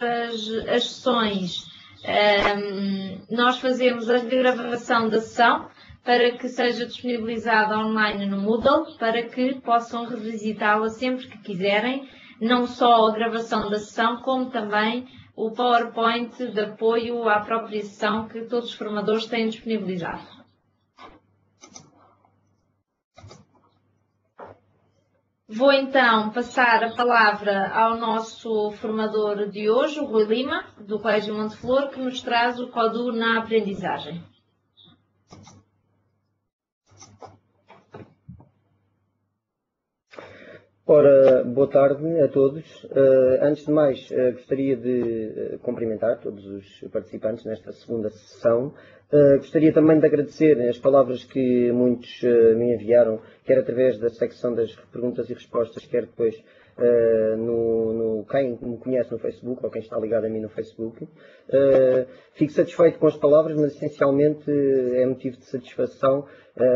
as sessões, nós fazemos a gravação da sessão para que seja disponibilizada online no Moodle, para que possam revisitá-la sempre que quiserem, não só a gravação da sessão, como também o PowerPoint de apoio à própria sessão que todos os formadores têm disponibilizado. Vou então passar a palavra ao nosso formador de hoje, o Rui Lima, do Colégio Monte Flor, que nos traz o CODU na aprendizagem. Ora, boa tarde a todos. Antes de mais, gostaria de cumprimentar todos os participantes nesta segunda sessão. Gostaria também de agradecer as palavras que muitos me enviaram, quer através da secção das perguntas e respostas, quer depois quem me conhece no Facebook, ou quem está ligado a mim no Facebook. Fico satisfeito com as palavras, mas essencialmente é motivo de satisfação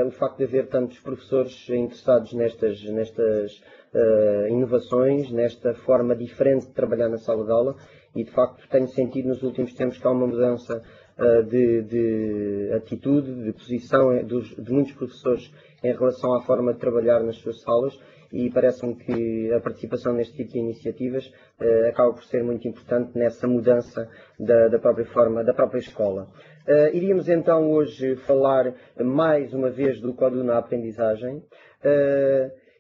o facto de haver tantos professores interessados nestas inovações, nesta forma diferente de trabalhar na sala de aula, e de facto tenho sentido nos últimos tempos que há uma mudança de atitude, de posição de muitos professores em relação à forma de trabalhar nas suas salas, e parece-me que a participação neste tipo de iniciativas acaba por ser muito importante nessa mudança da própria forma, da própria escola. Iríamos então hoje falar mais uma vez do CODU na aprendizagem.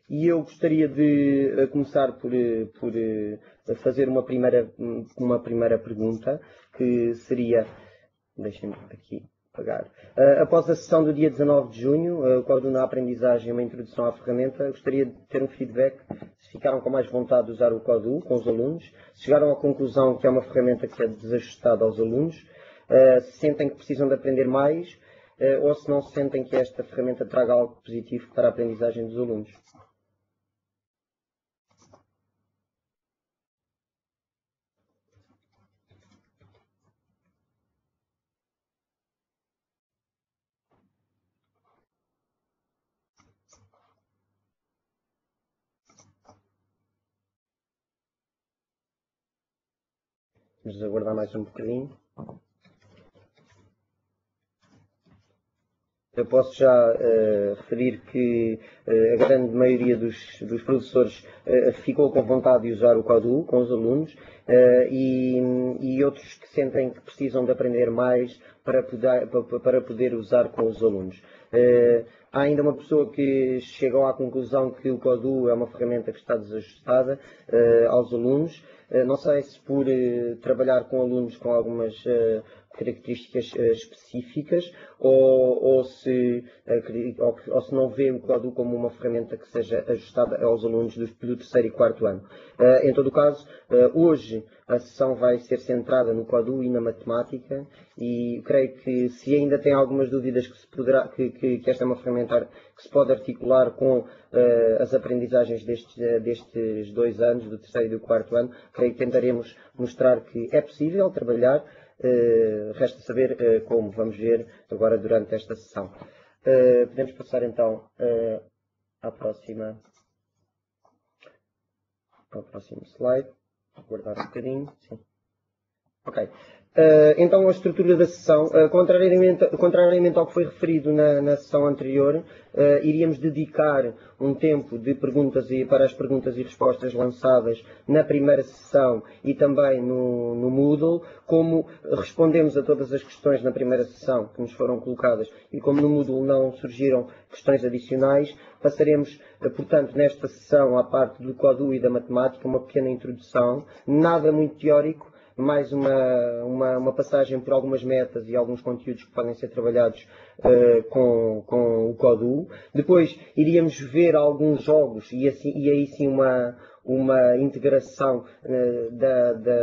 E eu gostaria de começar por fazer uma primeira pergunta, que seria, deixem-me aqui apagar. Após a sessão do dia 19 de junho, o CODU na aprendizagem, uma introdução à ferramenta, gostaria de ter um feedback se ficaram com mais vontade de usar o CODU com os alunos, se chegaram à conclusão que é uma ferramenta que é desajustada aos alunos, se sentem que precisam de aprender mais, ou se não sentem que esta ferramenta traga algo positivo para a aprendizagem dos alunos. Vamos aguardar mais um bocadinho. Eu posso já referir que a grande maioria dos professores ficou com vontade de usar o CODU com os alunos, e outros que sentem que precisam de aprender mais para poder usar com os alunos. Há ainda uma pessoa que chegou à conclusão que o CODU é uma ferramenta que está desajustada aos alunos. Não sei se por trabalhar com alunos com algumas características específicas, ou se não vê o CODU como uma ferramenta que seja ajustada aos alunos do terceiro e quarto ano. Em todo o caso, hoje a sessão vai ser centrada no CODU e na matemática, e creio que se ainda tem algumas dúvidas que esta é uma ferramenta que se pode articular com as aprendizagens destes 2 anos, do terceiro e do quarto ano, creio que tentaremos mostrar que é possível trabalhar. Resta saber como. Vamos ver agora durante esta sessão. Podemos passar então ao próximo slide. Aguardar um bocadinho. Sim. Ok. Então, a estrutura da sessão, contrariamente ao que foi referido na sessão anterior, iríamos dedicar um tempo para as perguntas e respostas lançadas na primeira sessão e também no Moodle. Como respondemos a todas as questões na primeira sessão que nos foram colocadas, e como no Moodle não surgiram questões adicionais, passaremos, portanto, nesta sessão, à parte do CODU e da matemática, uma pequena introdução, nada muito teórico, mais uma passagem por algumas metas e alguns conteúdos que podem ser trabalhados com o CODU. Depois iríamos ver alguns jogos e aí sim uma integração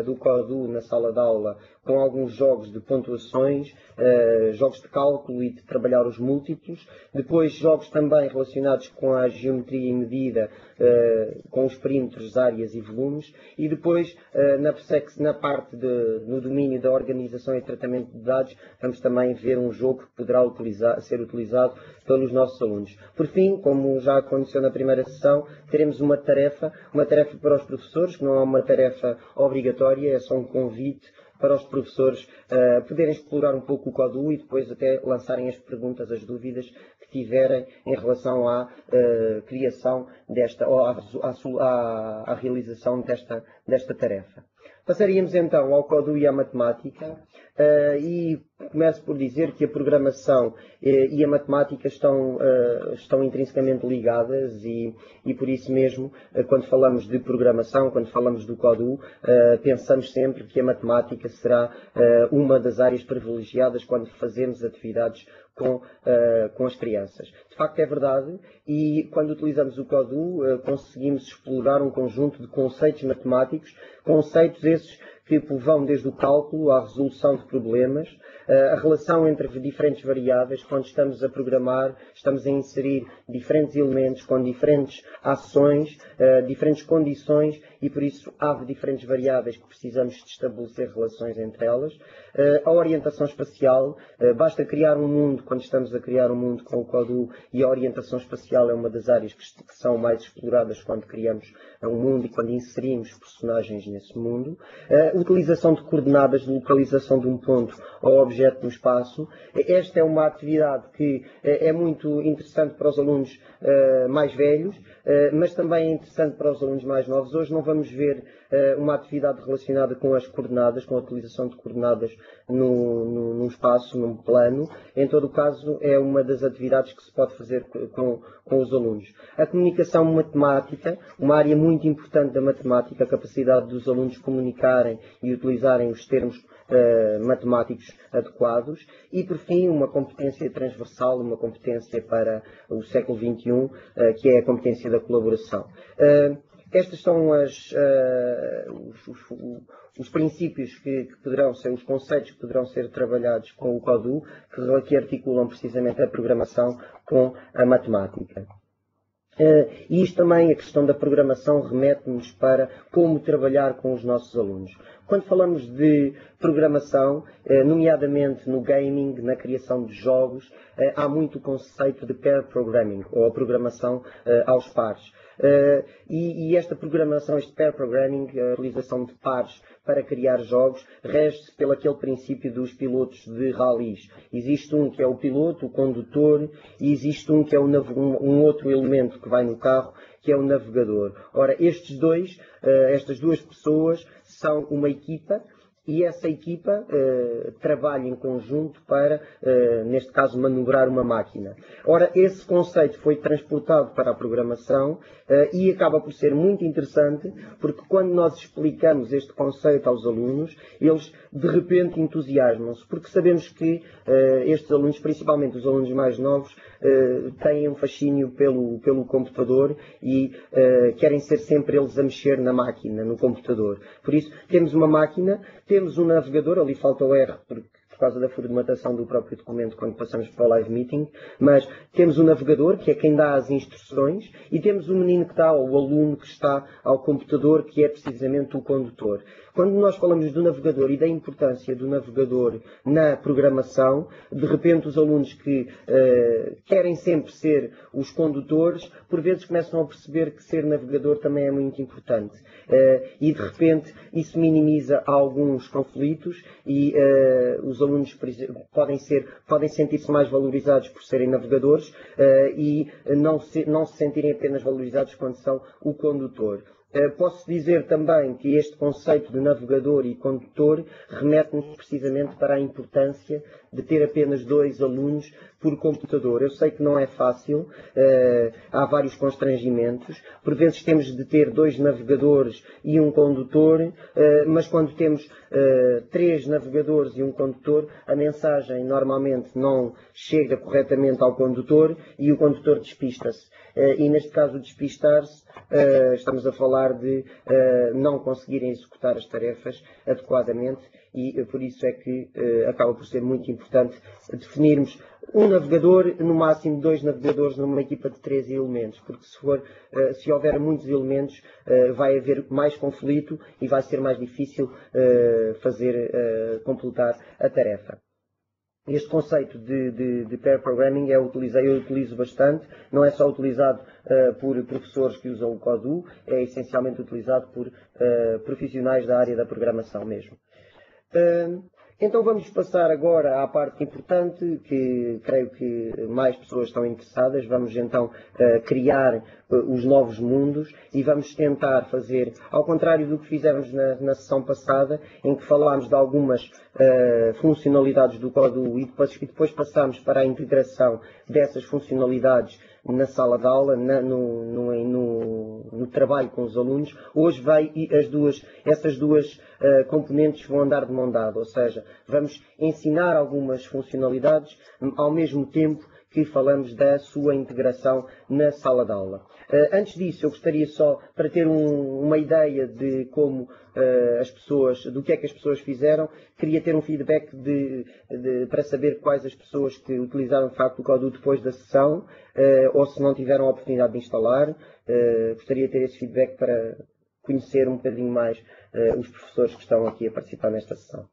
do CODU na sala de aula com alguns jogos de pontuações, jogos de cálculo e de trabalhar os múltiplos. Depois jogos também relacionados com a geometria e medida, com os perímetros, áreas e volumes. E depois, no domínio da organização e tratamento de dados, vamos também ver um jogo que poderá ser utilizado pelos nossos alunos. Por fim, como já aconteceu na primeira sessão, teremos uma tarefa tarefa para os professores, que não é uma tarefa obrigatória, é só um convite para os professores poderem explorar um pouco o CODU e depois até lançarem as perguntas, as dúvidas que tiverem em relação à criação desta, ou à realização desta tarefa. Passaríamos então ao CODU e à matemática, e começo por dizer que a programação e a matemática estão intrinsecamente ligadas e por isso mesmo, quando falamos de programação, quando falamos do CODU, pensamos sempre que a matemática será uma das áreas privilegiadas quando fazemos atividades com as crianças. De facto é verdade, e quando utilizamos o CODU conseguimos explorar um conjunto de conceitos matemáticos, conceitos esses que vão desde o cálculo à resolução de problemas, a relação entre diferentes variáveis. Quando estamos a programar, estamos a inserir diferentes elementos com diferentes ações, diferentes condições, e por isso há diferentes variáveis que precisamos de estabelecer relações entre elas. A orientação espacial, basta criar um mundo, quando estamos a criar um mundo com o CODU, e a orientação espacial é uma das áreas que são mais exploradas quando criamos um mundo e quando inserimos personagens nesse mundo. Utilização de coordenadas de localização de um ponto ao objeto no espaço. Esta é uma atividade que é muito interessante para os alunos mais velhos, mas também é interessante para os alunos mais novos. Hoje não vamos ver uma atividade relacionada com as coordenadas, com a utilização de coordenadas num espaço, num plano. Em todo o caso, é uma das atividades que se pode fazer com os alunos. A comunicação matemática, uma área muito importante da matemática, a capacidade dos alunos comunicarem e utilizarem os termos matemáticos adequados. E, por fim, uma competência transversal, uma competência para o século XXI, que é a competência da colaboração. Estes são os princípios que poderão ser, os conceitos que poderão ser trabalhados com o CODU, que articulam precisamente a programação com a matemática. E isto também, a questão da programação, remete-nos para como trabalhar com os nossos alunos. Quando falamos de programação, nomeadamente no gaming, na criação de jogos, há muito o conceito de pair programming, ou a programação aos pares. E esta programação, este pair programming, a utilização de pares para criar jogos, rege-se pelo aquele princípio dos pilotos de rallies. Existe um que é o piloto, o condutor, e existe um que é um outro elemento que vai no carro, que é o navegador. Ora, estas duas pessoas são uma equipa, e essa equipa trabalha em conjunto para, neste caso, manobrar uma máquina. Ora, esse conceito foi transportado para a programação e acaba por ser muito interessante, porque quando nós explicamos este conceito aos alunos, eles de repente entusiasmam-se, porque sabemos que estes alunos, principalmente os alunos mais novos, têm um fascínio pelo computador e querem ser sempre eles a mexer na máquina, no computador. Por isso, temos uma máquina, temos um navegador, ali falta o R, por causa da formatação do próprio documento quando passamos para o live meeting, mas temos o navegador, que é quem dá as instruções, e temos o menino que está, ou o aluno que está ao computador, que é precisamente o condutor. Quando nós falamos do navegador e da importância do navegador na programação, de repente os alunos que querem sempre ser os condutores, por vezes começam a perceber que ser navegador também é muito importante. E de repente isso minimiza alguns conflitos e os alunos podem sentir-se mais valorizados por serem navegadores e não se sentirem apenas valorizados quando são o condutor. Posso dizer também que este conceito de navegador e condutor remete-nos precisamente para a importância de ter apenas 2 alunos por computador. Eu sei que não é fácil, há vários constrangimentos, por vezes temos de ter 2 navegadores e um condutor, mas quando temos 3 navegadores e um condutor, a mensagem normalmente não chega corretamente ao condutor e o condutor despista-se. E neste caso, despistar-se, estamos a falar de não conseguirem executar as tarefas adequadamente, e por isso é que acaba por ser muito importante definirmos um navegador, no máximo 2 navegadores numa equipa de 3 elementos, porque se houver muitos elementos vai haver mais conflito e vai ser mais difícil completar a tarefa. este conceito de pair programming eu utilizo bastante, não é só utilizado por professores que usam o Odoo, é essencialmente utilizado por profissionais da área da programação mesmo. Então vamos passar agora à parte importante, que creio que mais pessoas estão interessadas. Vamos então criar os novos mundos e vamos tentar fazer, ao contrário do que fizemos na sessão passada, em que falámos de algumas funcionalidades do Odoo e depois passámos para a integração dessas funcionalidades na sala de aula, no trabalho com os alunos. Hoje essas duas componentes vão andar de mão dada, ou seja, vamos ensinar algumas funcionalidades ao mesmo tempo que falamos da sua integração na sala de aula. Antes disso, eu gostaria só, para ter uma ideia de como do que é que as pessoas fizeram, queria ter um feedback para saber quais as pessoas que utilizaram de facto o Odoo depois da sessão, ou se não tiveram a oportunidade de instalar. Gostaria de ter esse feedback para conhecer um bocadinho mais os professores que estão aqui a participar nesta sessão.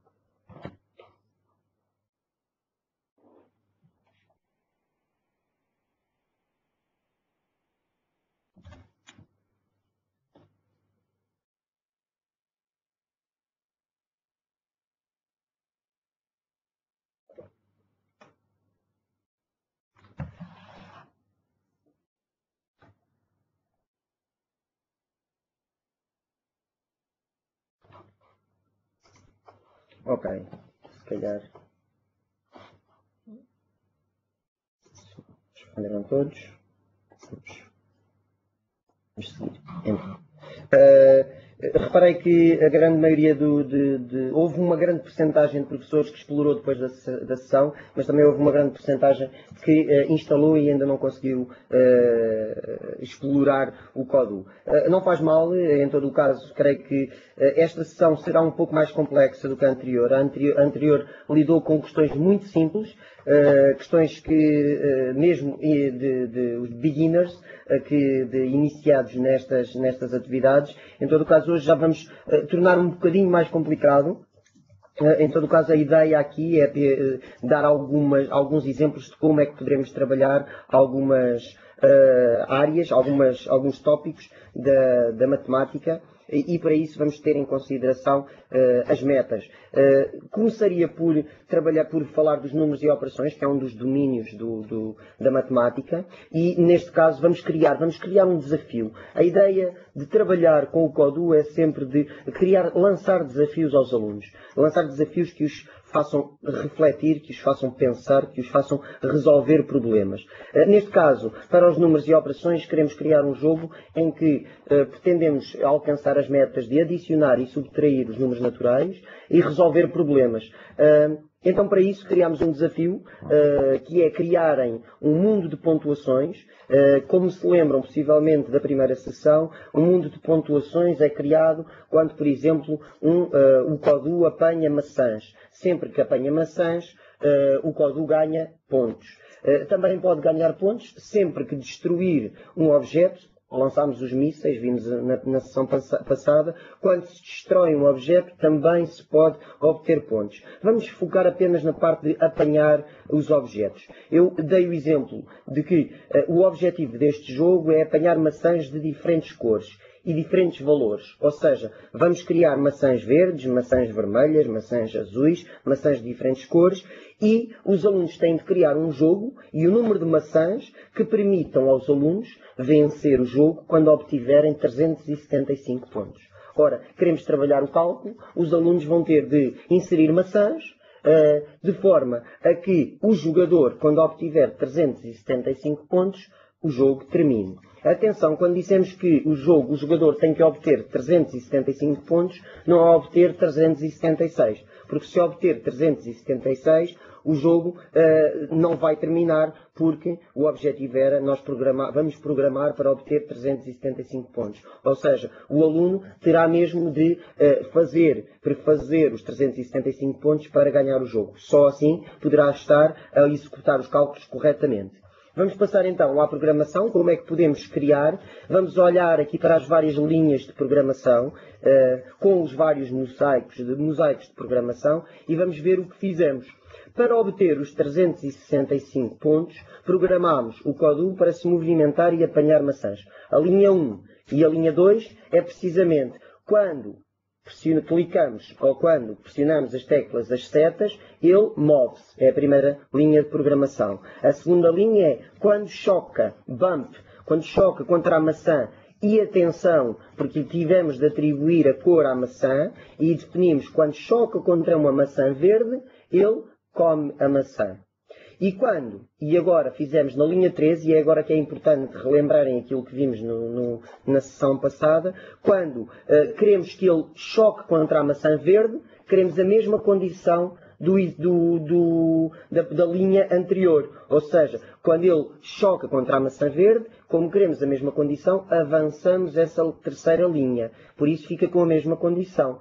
Ok, se calhar responderam todos. Vamos seguir. Então, reparei que a grande maioria houve uma grande percentagem de professores que explorou depois da sessão, mas também houve uma grande percentagem que instalou e ainda não conseguiu explorar o Odoo. Não faz mal, em todo o caso, creio que esta sessão será um pouco mais complexa do que a anterior. A anterior lidou com questões muito simples, questões que, mesmo de beginners, de iniciados nestas atividades. Em todo o caso, hoje já vamos tornar um bocadinho mais complicado. Em todo o caso, a ideia aqui é dar alguns exemplos de como é que poderemos trabalhar algumas áreas, alguns tópicos da matemática. E para isso vamos ter em consideração as metas. Começaria por falar dos números e operações, que é um dos domínios da matemática, e neste caso vamos criar um desafio. A ideia de trabalhar com o Odoo é sempre de lançar desafios aos alunos, lançar desafios que os façam refletir, que os façam pensar, que os façam resolver problemas. Neste caso, para os números e operações, queremos criar um jogo em que pretendemos alcançar as metas de adicionar e subtrair os números naturais e resolver problemas. Então, para isso, criámos um desafio, que é criarem um mundo de pontuações. Como se lembram, possivelmente, da primeira sessão, um mundo de pontuações é criado quando, por exemplo, o Odoo apanha maçãs. Sempre que apanha maçãs, o Odoo ganha pontos. Também pode ganhar pontos sempre que destruir um objeto. Lançámos os mísseis, vimos na sessão passada. Quando se destrói um objeto, também se pode obter pontos. Vamos focar apenas na parte de apanhar os objetos. Eu dei o exemplo de que o objetivo deste jogo é apanhar maçãs de diferentes cores e diferentes valores. Ou seja, vamos criar maçãs verdes, maçãs vermelhas, maçãs azuis, maçãs de diferentes cores, e os alunos têm de criar um jogo e o número de maçãs que permitam aos alunos vencer o jogo quando obtiverem 375 pontos. Ora, queremos trabalhar o cálculo, os alunos vão ter de inserir maçãs, de forma a que o jogador, quando obtiver 375 pontos, o jogo termine. Atenção, quando dissemos que o jogador tem que obter 375 pontos, não é obter 376. Porque se obter 376, o jogo não vai terminar, porque o objetivo era vamos programar para obter 375 pontos. Ou seja, o aluno terá mesmo de prefazer os 375 pontos para ganhar o jogo. Só assim poderá estar a executar os cálculos corretamente. Vamos passar então à programação, como é que podemos criar. Vamos olhar aqui para as várias linhas de programação, com os vários mosaicos de programação, e vamos ver o que fizemos. Para obter os 365 pontos, programámos o CODU para se movimentar e apanhar maçãs. A linha 1 e a linha 2 é precisamente quando clicamos ou quando pressionamos as teclas das setas, ele move-se. É a primeira linha de programação. A segunda linha é quando choca, bump, quando choca contra a maçã. E atenção, porque tivemos de atribuir a cor à maçã e definimos quando choca contra uma maçã verde, ele come a maçã. E agora fizemos na linha 13, e é agora que é importante relembrarem aquilo que vimos na sessão passada, quando queremos que ele choque contra a maçã verde, queremos a mesma condição da linha anterior. Ou seja, quando ele choca contra a maçã verde, como queremos a mesma condição, avançamos essa terceira linha. Por isso fica com a mesma condição.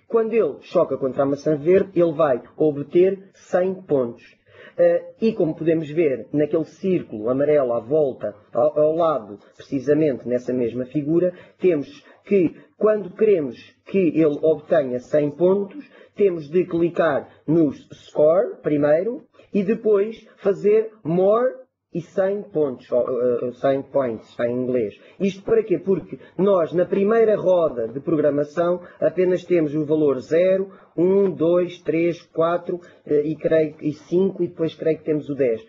Quando ele choca contra a maçã verde, ele vai obter 100 pontos. E como podemos ver naquele círculo amarelo à volta, ao lado, precisamente nessa mesma figura, temos que, quando queremos que ele obtenha 100 pontos, temos de clicar no Score primeiro e depois fazer More e 100 pontos, 100 points em inglês. Isto para quê? Porque nós, na primeira roda de programação, apenas temos o valor 0, 1, 2, 3, 4 e 5, e depois creio que temos o 10.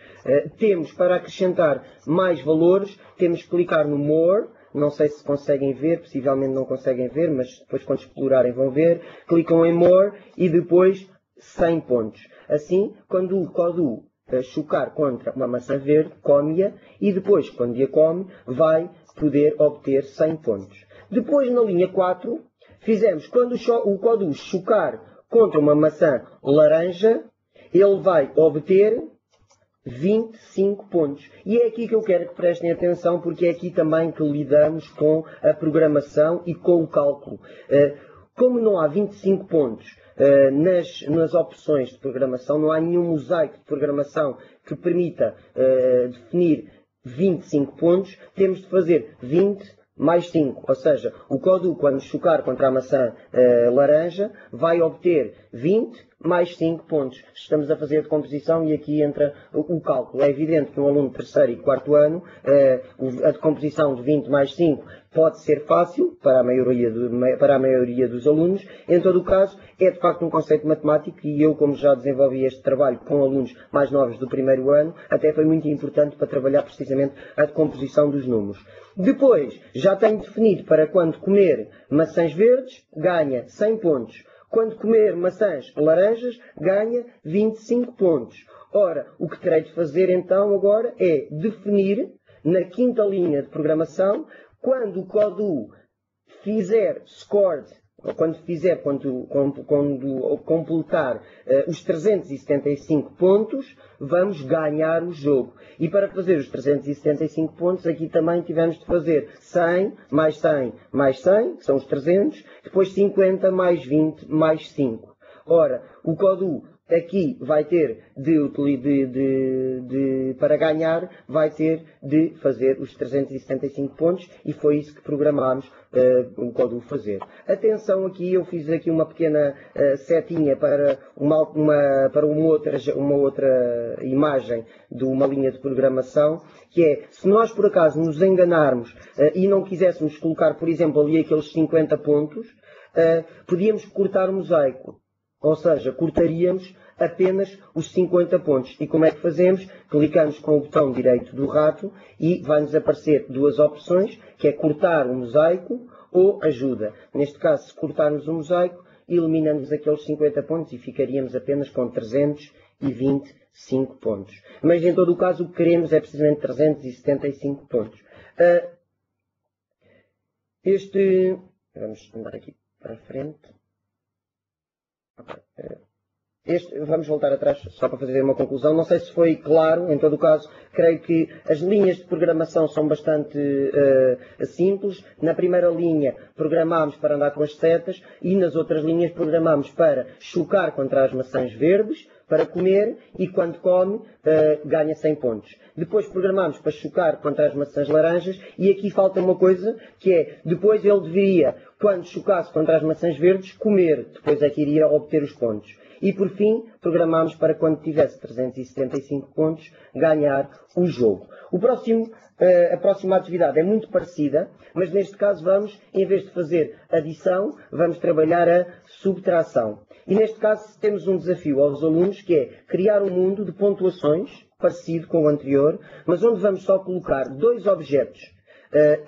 Temos, para acrescentar mais valores, temos que clicar no More. Não sei se conseguem ver, possivelmente não conseguem ver, mas depois quando explorarem vão ver. Clicam em More e depois 100 pontos. Assim, quando o CODU chocar contra uma maçã verde, come-a, e depois, quando a come, vai poder obter 100 pontos. Depois, na linha 4, fizemos, quando o CODU chocar contra uma maçã laranja, ele vai obter 25 pontos. E é aqui que eu quero que prestem atenção, porque é aqui também que lidamos com a programação e com o cálculo. Como não há 25 pontos nas opções de programação, não há nenhum mosaico de programação que permita definir 25 pontos, temos de fazer 20 mais 5. Ou seja, o CODU, quando chocar contra a maçã laranja, vai obter 20 mais 5 pontos. Estamos a fazer a decomposição e aqui entra o cálculo. É evidente que um aluno de terceiro e quarto ano, a decomposição de 20 mais 5 pode ser fácil para a maioria dos alunos. Em todo o caso, é de facto um conceito matemático, e eu, como já desenvolvi este trabalho com alunos mais novos do primeiro ano, até foi muito importante para trabalhar precisamente a decomposição dos números. Depois, já tenho definido para quando comer maçãs verdes, ganha 100 pontos. Quando comer maçãs laranjas, ganha 25 pontos. Ora, o que terei de fazer então agora é definir, na quinta linha de programação, quando o CODU fizer scored, ou quando completar os 375 pontos, vamos ganhar o jogo. E para fazer os 375 pontos, aqui também tivemos de fazer 100 mais 100 mais 100, que são os 300, depois 50 mais 20 mais 5. Ora, o CODU aqui vai ter para ganhar, vai ter de fazer os 375 pontos, e foi isso que programámos o CODU fazer. Atenção aqui, eu fiz aqui uma pequena setinha para uma outra imagem de uma linha de programação, que é, se nós por acaso nos enganarmos e não quiséssemos colocar, por exemplo, ali aqueles 50 pontos, podíamos cortar o mosaico. Ou seja, cortaríamos apenas os 50 pontos. E como é que fazemos? Clicamos com o botão direito do rato e vai-nos aparecer duas opções, que é cortar o mosaico ou ajuda. Neste caso, se cortarmos o mosaico, eliminamos aqueles 50 pontos e ficaríamos apenas com 325 pontos. Mas em todo o caso, o que queremos é precisamente 375 pontos. Vamos andar aqui para a frente. Vamos voltar atrás só para fazer uma conclusão. Não sei se foi claro, em todo o caso, creio que as linhas de programação são bastante simples. Na primeira linha programámos para andar com as setas, e nas outras linhas programámos para chocar contra as maçãs verdes, para comer e quando come ganha 100 pontos. Depois programamos para chocar contra as maçãs laranjas e aqui falta uma coisa que é, depois ele deveria, quando chocasse contra as maçãs verdes, comer, depois é que iria obter os pontos. E por fim, programamos para quando tivesse 375 pontos, ganhar o jogo. A próxima atividade é muito parecida, mas neste caso vamos, em vez de fazer adição, vamos trabalhar a subtração. E neste caso temos um desafio aos alunos que é criar um mundo de pontuações, parecido com o anterior, mas onde vamos só colocar dois objetos,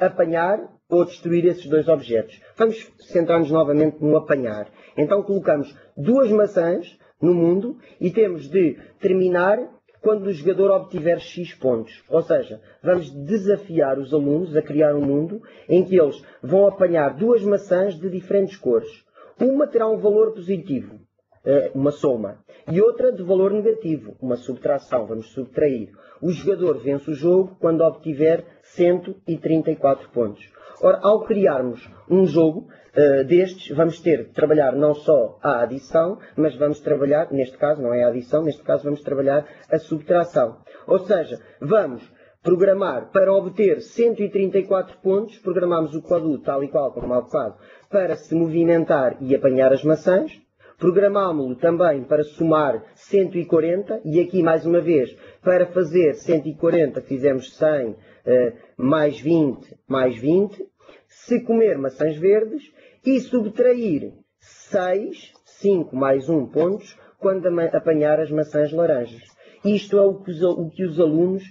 apanhar ou destruir esses dois objetos. Vamos centrar-nos novamente no apanhar. Então colocamos duas maçãs no mundo e temos de terminar quando o jogador obtiver X pontos. Ou seja, vamos desafiar os alunos a criar um mundo em que eles vão apanhar duas maçãs de diferentes cores. Uma terá um valor positivo, uma soma, e outra de valor negativo, uma subtração, vamos subtrair. O jogador vence o jogo quando obtiver 134 pontos. Ora, ao criarmos um jogo destes, vamos ter de trabalhar não só a adição, mas vamos trabalhar, neste caso não é a adição, neste caso vamos trabalhar a subtração. Ou seja, vamos programar para obter 134 pontos, programamos o Quadu tal e qual como há bocado, para se movimentar e apanhar as maçãs. Programámo-lo também para somar 140 e aqui mais uma vez, para fazer 140 fizemos 100 mais 20 mais 20. Se comer maçãs verdes e subtrair 6, 5 mais 1 pontos quando apanhar as maçãs laranjas. Isto é o que os alunos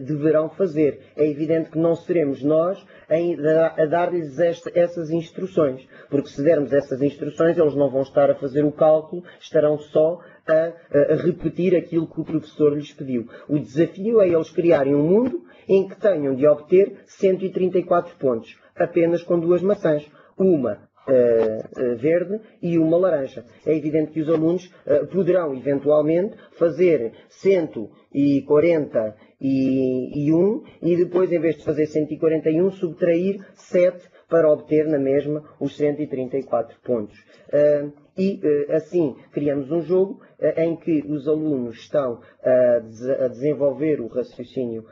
deverão fazer. É evidente que não seremos nós a dar-lhes essas instruções, porque se dermos essas instruções eles não vão estar a fazer o cálculo, estarão só a repetir aquilo que o professor lhes pediu. O desafio é eles criarem um mundo em que tenham de obter 134 pontos, apenas com duas maçãs, uma verde e uma laranja. É evidente que os alunos poderão eventualmente fazer 141 e depois, em vez de fazer 141, subtrair 7 para obter na mesma os 134 pontos. Assim criamos um jogo em que os alunos estão a desenvolver o raciocínio,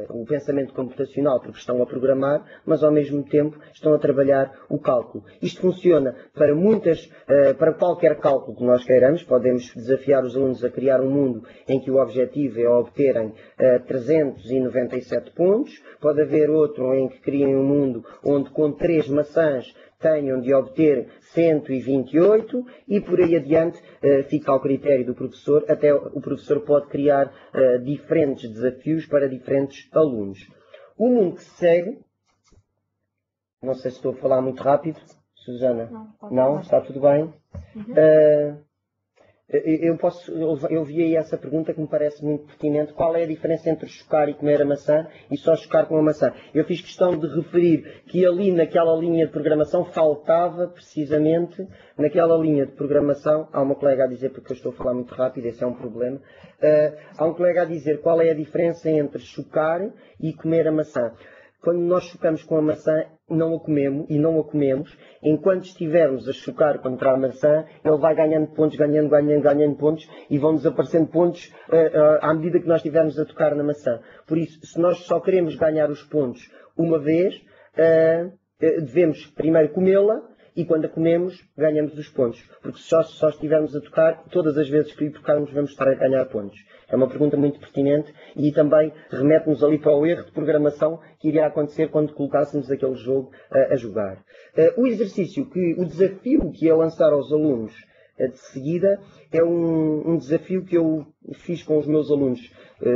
o pensamento computacional, porque estão a programar, mas ao mesmo tempo estão a trabalhar o cálculo. Isto funciona para qualquer cálculo que nós queiramos. Podemos desafiar os alunos a criar um mundo em que o objetivo é obterem 397 pontos. Pode haver outro em que criem um mundo onde com 3 maçãs tenham de obter 128 e por aí adiante fica ao critério do professor. Até o professor pode criar diferentes desafios para diferentes alunos. O mundo que se segue, não sei se estou a falar muito rápido, Susana. Não? Está tudo bem? Uhum. Eu vi aí essa pergunta que me parece muito pertinente. Qual é a diferença entre chocar e comer a maçã e só chocar com a maçã? Eu fiz questão de referir que ali naquela linha de programação faltava precisamente, naquela linha de programação, há uma colega a dizer, porque eu estou a falar muito rápido, esse é um problema, há um colega a dizer qual é a diferença entre chocar e comer a maçã. Quando nós chocamos com a maçã, não a comemos, enquanto estivermos a chocar contra a maçã, ele vai ganhando pontos, ganhando pontos, e vão desaparecendo pontos à medida que nós estivermos a tocar na maçã. Por isso, se nós só queremos ganhar os pontos uma vez, devemos primeiro comê-la, e quando a comemos, ganhamos os pontos. Porque se só estivermos a tocar, todas as vezes que lhe tocarmos, vamos estar a ganhar pontos. É uma pergunta muito pertinente e também remete-nos ali para o erro de programação que iria acontecer quando colocássemos aquele jogo a jogar. O desafio que é lançar aos alunos de seguida é um desafio que eu fiz com os meus alunos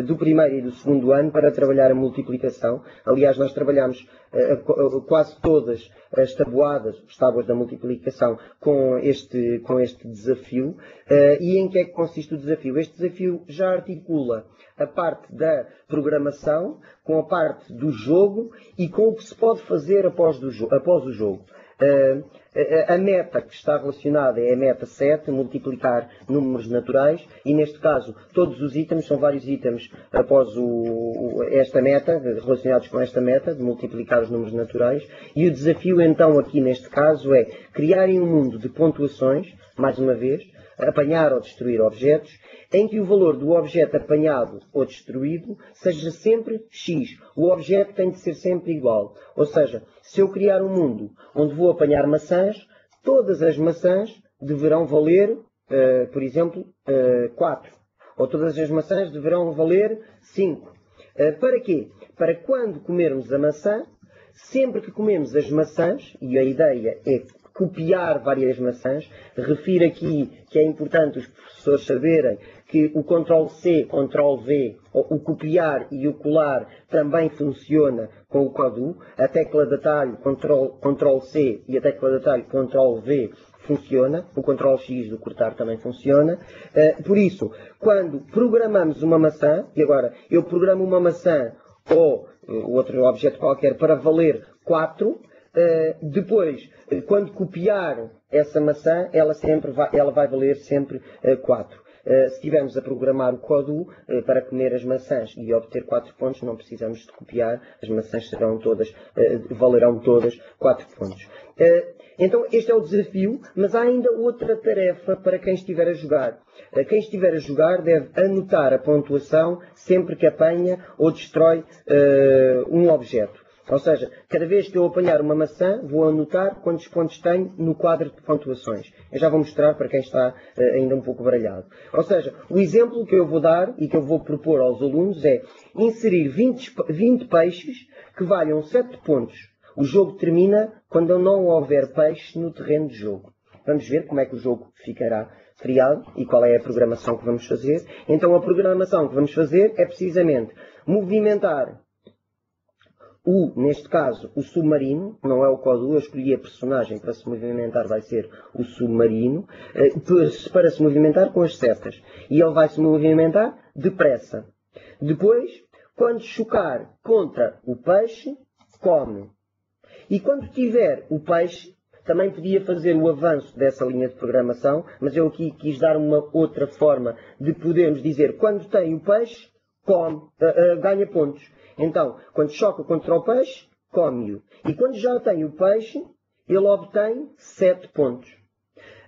do primeiro e do segundo ano para trabalhar a multiplicação. Aliás, nós trabalhamos quase todas as tábuas da multiplicação com este desafio. E em que é que consiste o desafio? Este desafio já articula a parte da programação com a parte do jogo e com o que se pode fazer após o jogo. A meta que está relacionada é a meta 7, multiplicar números naturais, e neste caso todos os itens, são vários itens após esta meta, relacionados com esta meta, de multiplicar os números naturais, e o desafio então aqui neste caso é criarem um mundo de pontuações, mais uma vez, apanhar ou destruir objetos, em que o valor do objeto apanhado ou destruído seja sempre x. O objeto tem de ser sempre igual. Ou seja, se eu criar um mundo onde vou apanhar maçãs, todas as maçãs deverão valer, por exemplo, 4. Ou todas as maçãs deverão valer 5. Para quê? Para quando comermos a maçã, sempre que comemos as maçãs, e a ideia é copiar várias maçãs, refiro aqui que é importante os professores saberem que o Ctrl+C, Ctrl+V, o copiar e o colar também funciona com o CODU. A tecla de atalho Ctrl+C e a tecla de atalho Ctrl+V funciona. O Ctrl+X do cortar também funciona. Por isso, quando programamos uma maçã, e agora eu programo uma maçã ou outro objeto qualquer para valer 4, depois, quando copiar essa maçã, ela vai valer sempre 4. Se estivermos a programar o CODU para comer as maçãs e obter 4 pontos, não precisamos de copiar, as maçãs valerão todas 4 pontos. Então, este é o desafio, mas há ainda outra tarefa para quem estiver a jogar. Quem estiver a jogar deve anotar a pontuação sempre que apanha ou destrói um objeto. Ou seja, cada vez que eu apanhar uma maçã, vou anotar quantos pontos tenho no quadro de pontuações. Eu já vou mostrar para quem está ainda um pouco baralhado. Ou seja, o exemplo que eu vou dar e que eu vou propor aos alunos é inserir 20 peixes que valham 7 pontos. O jogo termina quando não houver peixe no terreno de jogo. Vamos ver como é que o jogo ficará criado e qual é a programação que vamos fazer. Então, a programação que vamos fazer é precisamente movimentar neste caso, o submarino, não é o CODU, eu escolhi a personagem para se movimentar, vai ser o submarino, para se movimentar com as setas. E ele vai se movimentar depressa. Depois, quando chocar contra o peixe, come. E quando tiver o peixe, também podia fazer o avanço dessa linha de programação, mas eu aqui quis dar uma outra forma de podermos dizer, quando tem o peixe, ganha pontos. Então, quando choca contra o peixe, come-o. E quando já tem o peixe, ele obtém 7 pontos.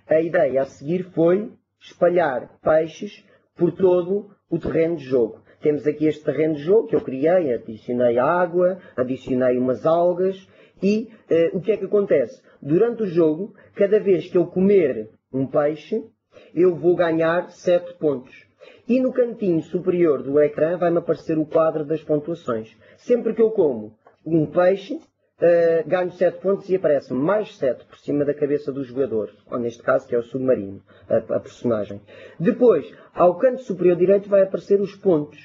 A ideia a seguir foi espalhar peixes por todo o terreno de jogo. Temos aqui este terreno de jogo que eu criei, adicionei água, adicionei umas algas e o que é que acontece? Durante o jogo, cada vez que eu comer um peixe, eu vou ganhar 7 pontos. E no cantinho superior do ecrã vai-me aparecer o quadro das pontuações. Sempre que eu como um peixe, ganho 7 pontos e aparece-me mais 7 por cima da cabeça do jogador, ou neste caso que é o submarino, a personagem. Depois, ao canto superior direito vai aparecer os pontos.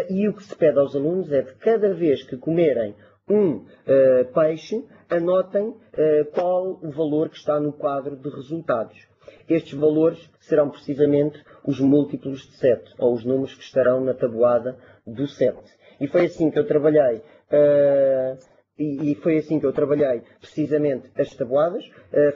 E o que se pede aos alunos é de cada vez que comerem um peixe, anotem qual o valor que está no quadro de resultados. Estes valores serão precisamente os múltiplos de 7, ou os números que estarão na tabuada do 7. E foi assim que eu trabalhei, precisamente as tabuadas.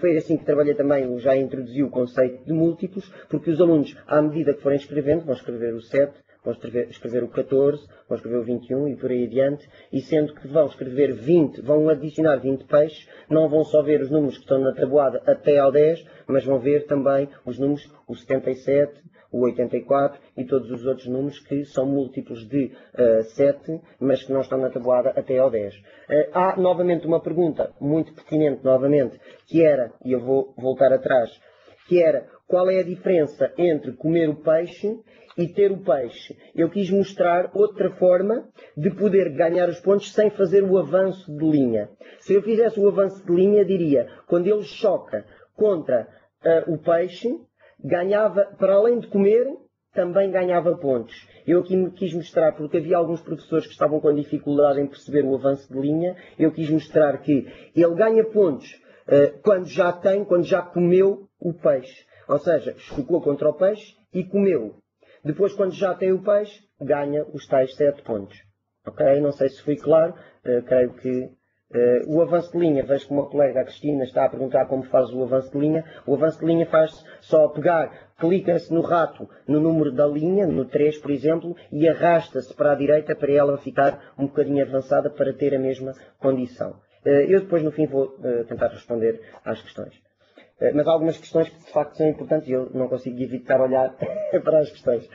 Foi assim que trabalhei também, já introduzi o conceito de múltiplos, porque os alunos, à medida que forem escrevendo, vão escrever o 7, vão escrever o 14, vão escrever o 21 e por aí adiante, e sendo que vão escrever 20, vão adicionar 20 peixes, não vão só ver os números que estão na tabuada até ao 10, mas vão ver também os números, o 77, o 84 e todos os outros números que são múltiplos de 7, mas que não estão na tabuada até ao 10. Há novamente uma pergunta muito pertinente, novamente, que era, e eu vou voltar atrás, que era, qual é a diferença entre comer o peixe e ter o peixe? Eu quis mostrar outra forma de poder ganhar os pontos sem fazer o avanço de linha. Se eu fizesse o avanço de linha, diria, quando ele choca contra o peixe, ganhava, para além de comer, também ganhava pontos. Eu aqui me quis mostrar, porque havia alguns professores que estavam com dificuldade em perceber o avanço de linha, eu quis mostrar que ele ganha pontos quando já comeu o peixe. Ou seja, chocou contra o peixe e comeu. Depois, quando já tem o peixe, ganha os tais 7 pontos. Ok? Não sei se fui claro. Creio que o avanço de linha, vejo que uma colega, a Cristina, está a perguntar como faz o avanço de linha. O avanço de linha faz só pegar, clica-se no rato, no número da linha, no 3, por exemplo, e arrasta-se para a direita para ela ficar um bocadinho avançada para ter a mesma condição. Eu depois, no fim, vou tentar responder às questões. Mas há algumas questões que de facto são importantes e eu não consigo evitar olhar para as questões.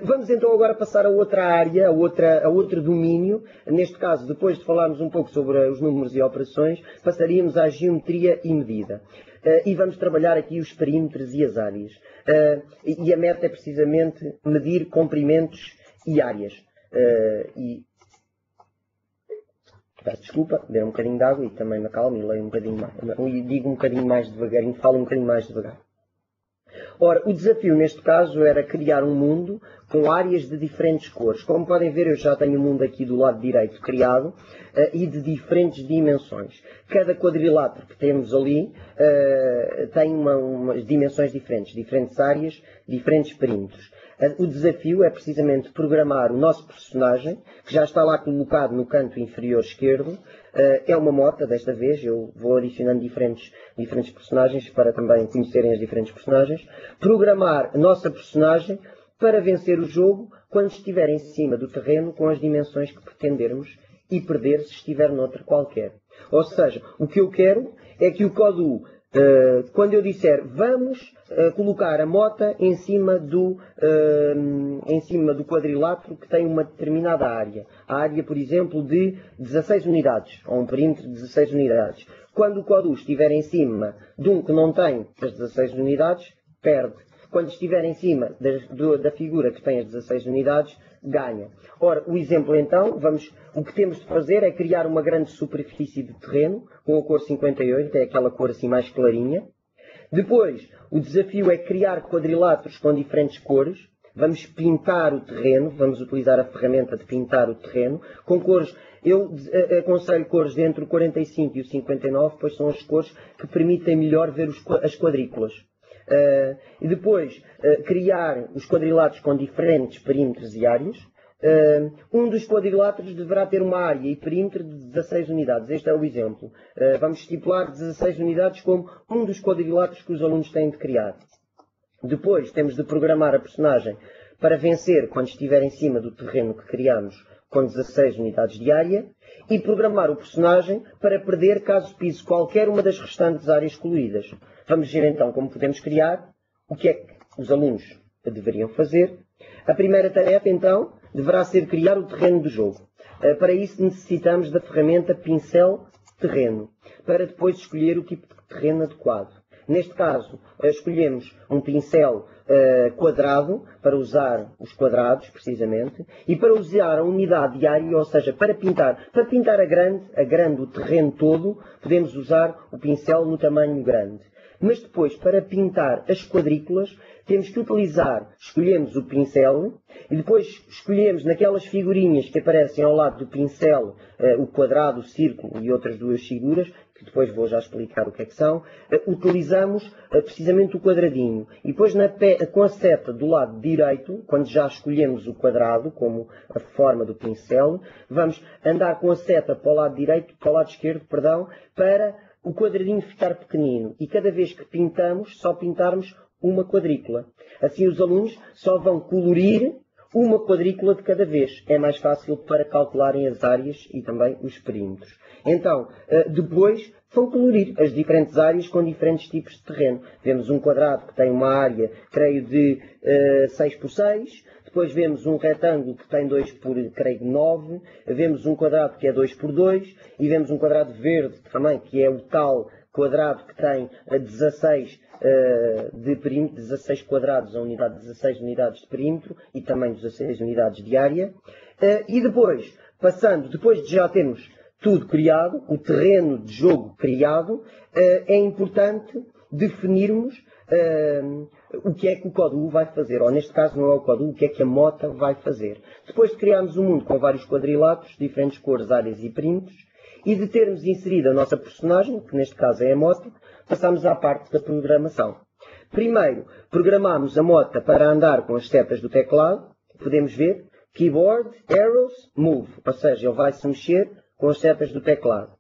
Vamos então agora passar a outra área, a outro domínio. Neste caso, depois de falarmos um pouco sobre os números e operações, passaríamos à geometria e medida. E vamos trabalhar aqui os perímetros e as áreas. E a meta é precisamente medir comprimentos e áreas. Peço desculpa, beber um bocadinho de água e também me acalmo e leio um bocadinho mais. E digo um bocadinho mais devagarinho, falo um bocadinho mais devagar. Ora, o desafio neste caso era criar um mundo com áreas de diferentes cores. Como podem ver, eu já tenho o mundo aqui do lado direito criado e de diferentes dimensões. Cada quadrilátero que temos ali tem umas dimensões diferentes áreas, diferentes perímetros. O desafio é precisamente programar o nosso personagem, que já está lá colocado no canto inferior esquerdo. É uma moto, desta vez, eu vou adicionando diferentes personagens para também conhecerem as diferentes personagens. Programar a nossa personagem para vencer o jogo quando estiver em cima do terreno com as dimensões que pretendermos e perder se estiver noutra qualquer. Ou seja, o que eu quero é que o CODU, quando eu disser vamos colocar a mota em cima do quadrilátero que tem uma determinada área. A área, por exemplo, de 16 unidades, ou um perímetro de 16 unidades. Quando o CODU estiver em cima de um que não tem as 16 unidades, perde. Quando estiver em cima da figura que tem as 16 unidades, ganha. Ora, o exemplo então, o que temos de fazer é criar uma grande superfície de terreno, com a cor 58, é aquela cor assim mais clarinha. Depois, o desafio é criar quadriláteros com diferentes cores. Vamos pintar o terreno, vamos utilizar a ferramenta de pintar o terreno, com cores. Eu aconselho cores entre o 45 e o 59, pois são as cores que permitem melhor ver as quadrículas. E depois criar os quadriláteros com diferentes perímetros e áreas. Um dos quadriláteros deverá ter uma área e perímetro de 16 unidades. Este é o exemplo. Vamos estipular 16 unidades como um dos quadriláteros que os alunos têm de criar. Depois temos de programar a personagem para vencer quando estiver em cima do terreno que criamos com 16 unidades de área e programar o personagem para perder caso pise qualquer uma das restantes áreas coloridas. Vamos ver então como podemos criar, o que é que os alunos deveriam fazer. A primeira tarefa então deverá ser criar o terreno do jogo. Para isso necessitamos da ferramenta pincel terreno, para depois escolher o tipo de terreno adequado. Neste caso, escolhemos um pincel quadrado, para usar os quadrados, precisamente, e para usar a unidade de área, ou seja, para pintar a grande, o terreno todo, podemos usar o pincel no tamanho grande. Mas depois, para pintar as quadrículas, temos que escolhemos o pincel e depois escolhemos naquelas figurinhas que aparecem ao lado do pincel, o quadrado, o círculo e outras duas figuras, que depois vou já explicar o que é que são, utilizamos precisamente o quadradinho. E depois com a seta do lado direito, quando já escolhemos o quadrado como a forma do pincel, vamos andar com a seta para o lado direito, para o lado esquerdo, perdão, para o quadradinho ficar pequenino. E cada vez que pintamos, só pintarmos uma quadrícula. Assim os alunos só vão colorir uma quadrícula de cada vez. É mais fácil para calcularem as áreas e também os perímetros. Então, depois vão colorir as diferentes áreas com diferentes tipos de terreno. Vemos um quadrado que tem uma área, creio, de 6 por 6. Depois vemos um retângulo que tem 2 por, creio, 9. Vemos um quadrado que é 2 por 2. E vemos um quadrado verde também, que é o tal quadrado que tem 16 de perímetro, 16 quadrados, a unidade de 16 unidades de perímetro e também 16 unidades de área. E depois, depois de já termos tudo criado, o terreno de jogo criado, é importante definirmos o que é que o CODU vai fazer, ou neste caso não é o CODU, o que é que a mota vai fazer. Depois de criarmos um mundo com vários quadriláteros, diferentes cores, áreas e perímetros, e de termos inserido a nossa personagem, que neste caso é a mota, passamos à parte da programação. Primeiro, programamos a mota para andar com as setas do teclado. Podemos ver, keyboard, arrows, move, ou seja, ele vai se mexer com as setas do teclado.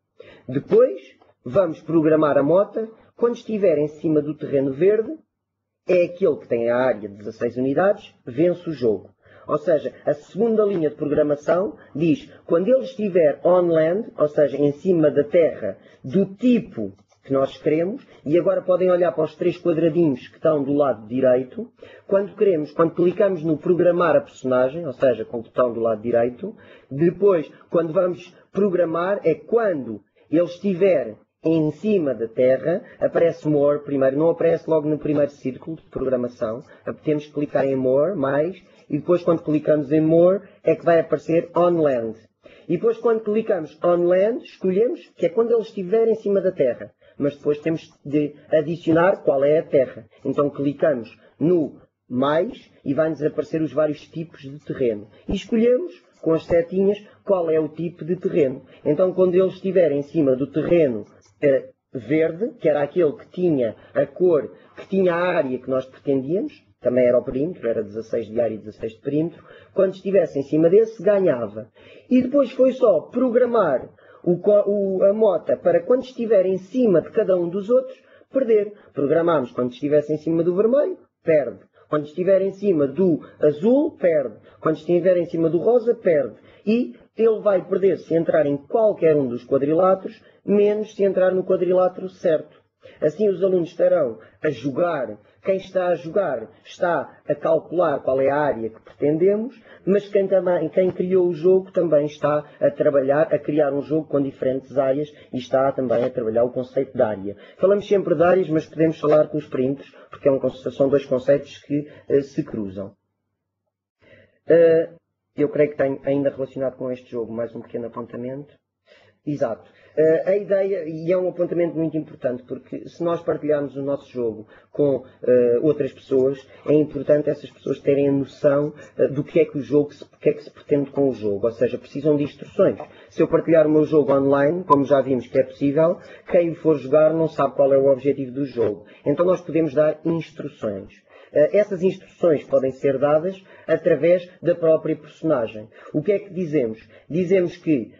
Depois, vamos programar a mota, quando estiver em cima do terreno verde, é aquele que tem a área de 16 unidades, vence o jogo. Ou seja, a segunda linha de programação diz, quando ele estiver on land, ou seja, em cima da terra, do tipo que nós queremos, e agora podem olhar para os 3 quadradinhos que estão do lado direito. Quando clicamos no programar a personagem, ou seja, com o botão do lado direito, depois, quando vamos programar, é quando ele estiver em cima da Terra, aparece More primeiro, não aparece logo no primeiro círculo de programação, temos que clicar em More, mais, e depois quando clicamos em More, é que vai aparecer On Land. E depois quando clicamos On Land, escolhemos que é quando ele estiver em cima da Terra. Mas depois temos de adicionar qual é a Terra. Então clicamos no mais e vai-nos aparecer os vários tipos de terreno. E escolhemos, com as setinhas, qual é o tipo de terreno. Então quando ele estiver em cima do terreno verde, que era aquele que tinha a cor, que tinha a área que nós pretendíamos, também era o perímetro, era 16 de área e 16 de perímetro, quando estivesse em cima desse, ganhava. E depois foi só programar a mota para quando estiver em cima de cada um dos outros, perder. Programámos quando estivesse em cima do vermelho, perde. Quando estiver em cima do azul, perde. Quando estiver em cima do rosa, perde. E ele vai perder se entrar em qualquer um dos quadriláteros, menos se entrar no quadrilátero certo. Assim os alunos estarão a jogar. Quem está a jogar está a calcular qual é a área que pretendemos, mas quem criou o jogo também está a trabalhar, a criar um jogo com diferentes áreas e está também a trabalhar o conceito de área. Falamos sempre de áreas, mas podemos falar com os perímetros, porque são 2 conceitos que se cruzam. Eu creio que tenho ainda relacionado com este jogo mais um pequeno apontamento. Exato. A ideia, e é um apontamento muito importante, porque se nós partilharmos o nosso jogo com outras pessoas, é importante essas pessoas terem a noção do que é que se pretende com o jogo. Ou seja, precisam de instruções. Se eu partilhar o meu jogo online, como já vimos que é possível, quem o for jogar não sabe qual é o objetivo do jogo. Então nós podemos dar instruções. Essas instruções podem ser dadas através da própria personagem. O que é que dizemos? Dizemos que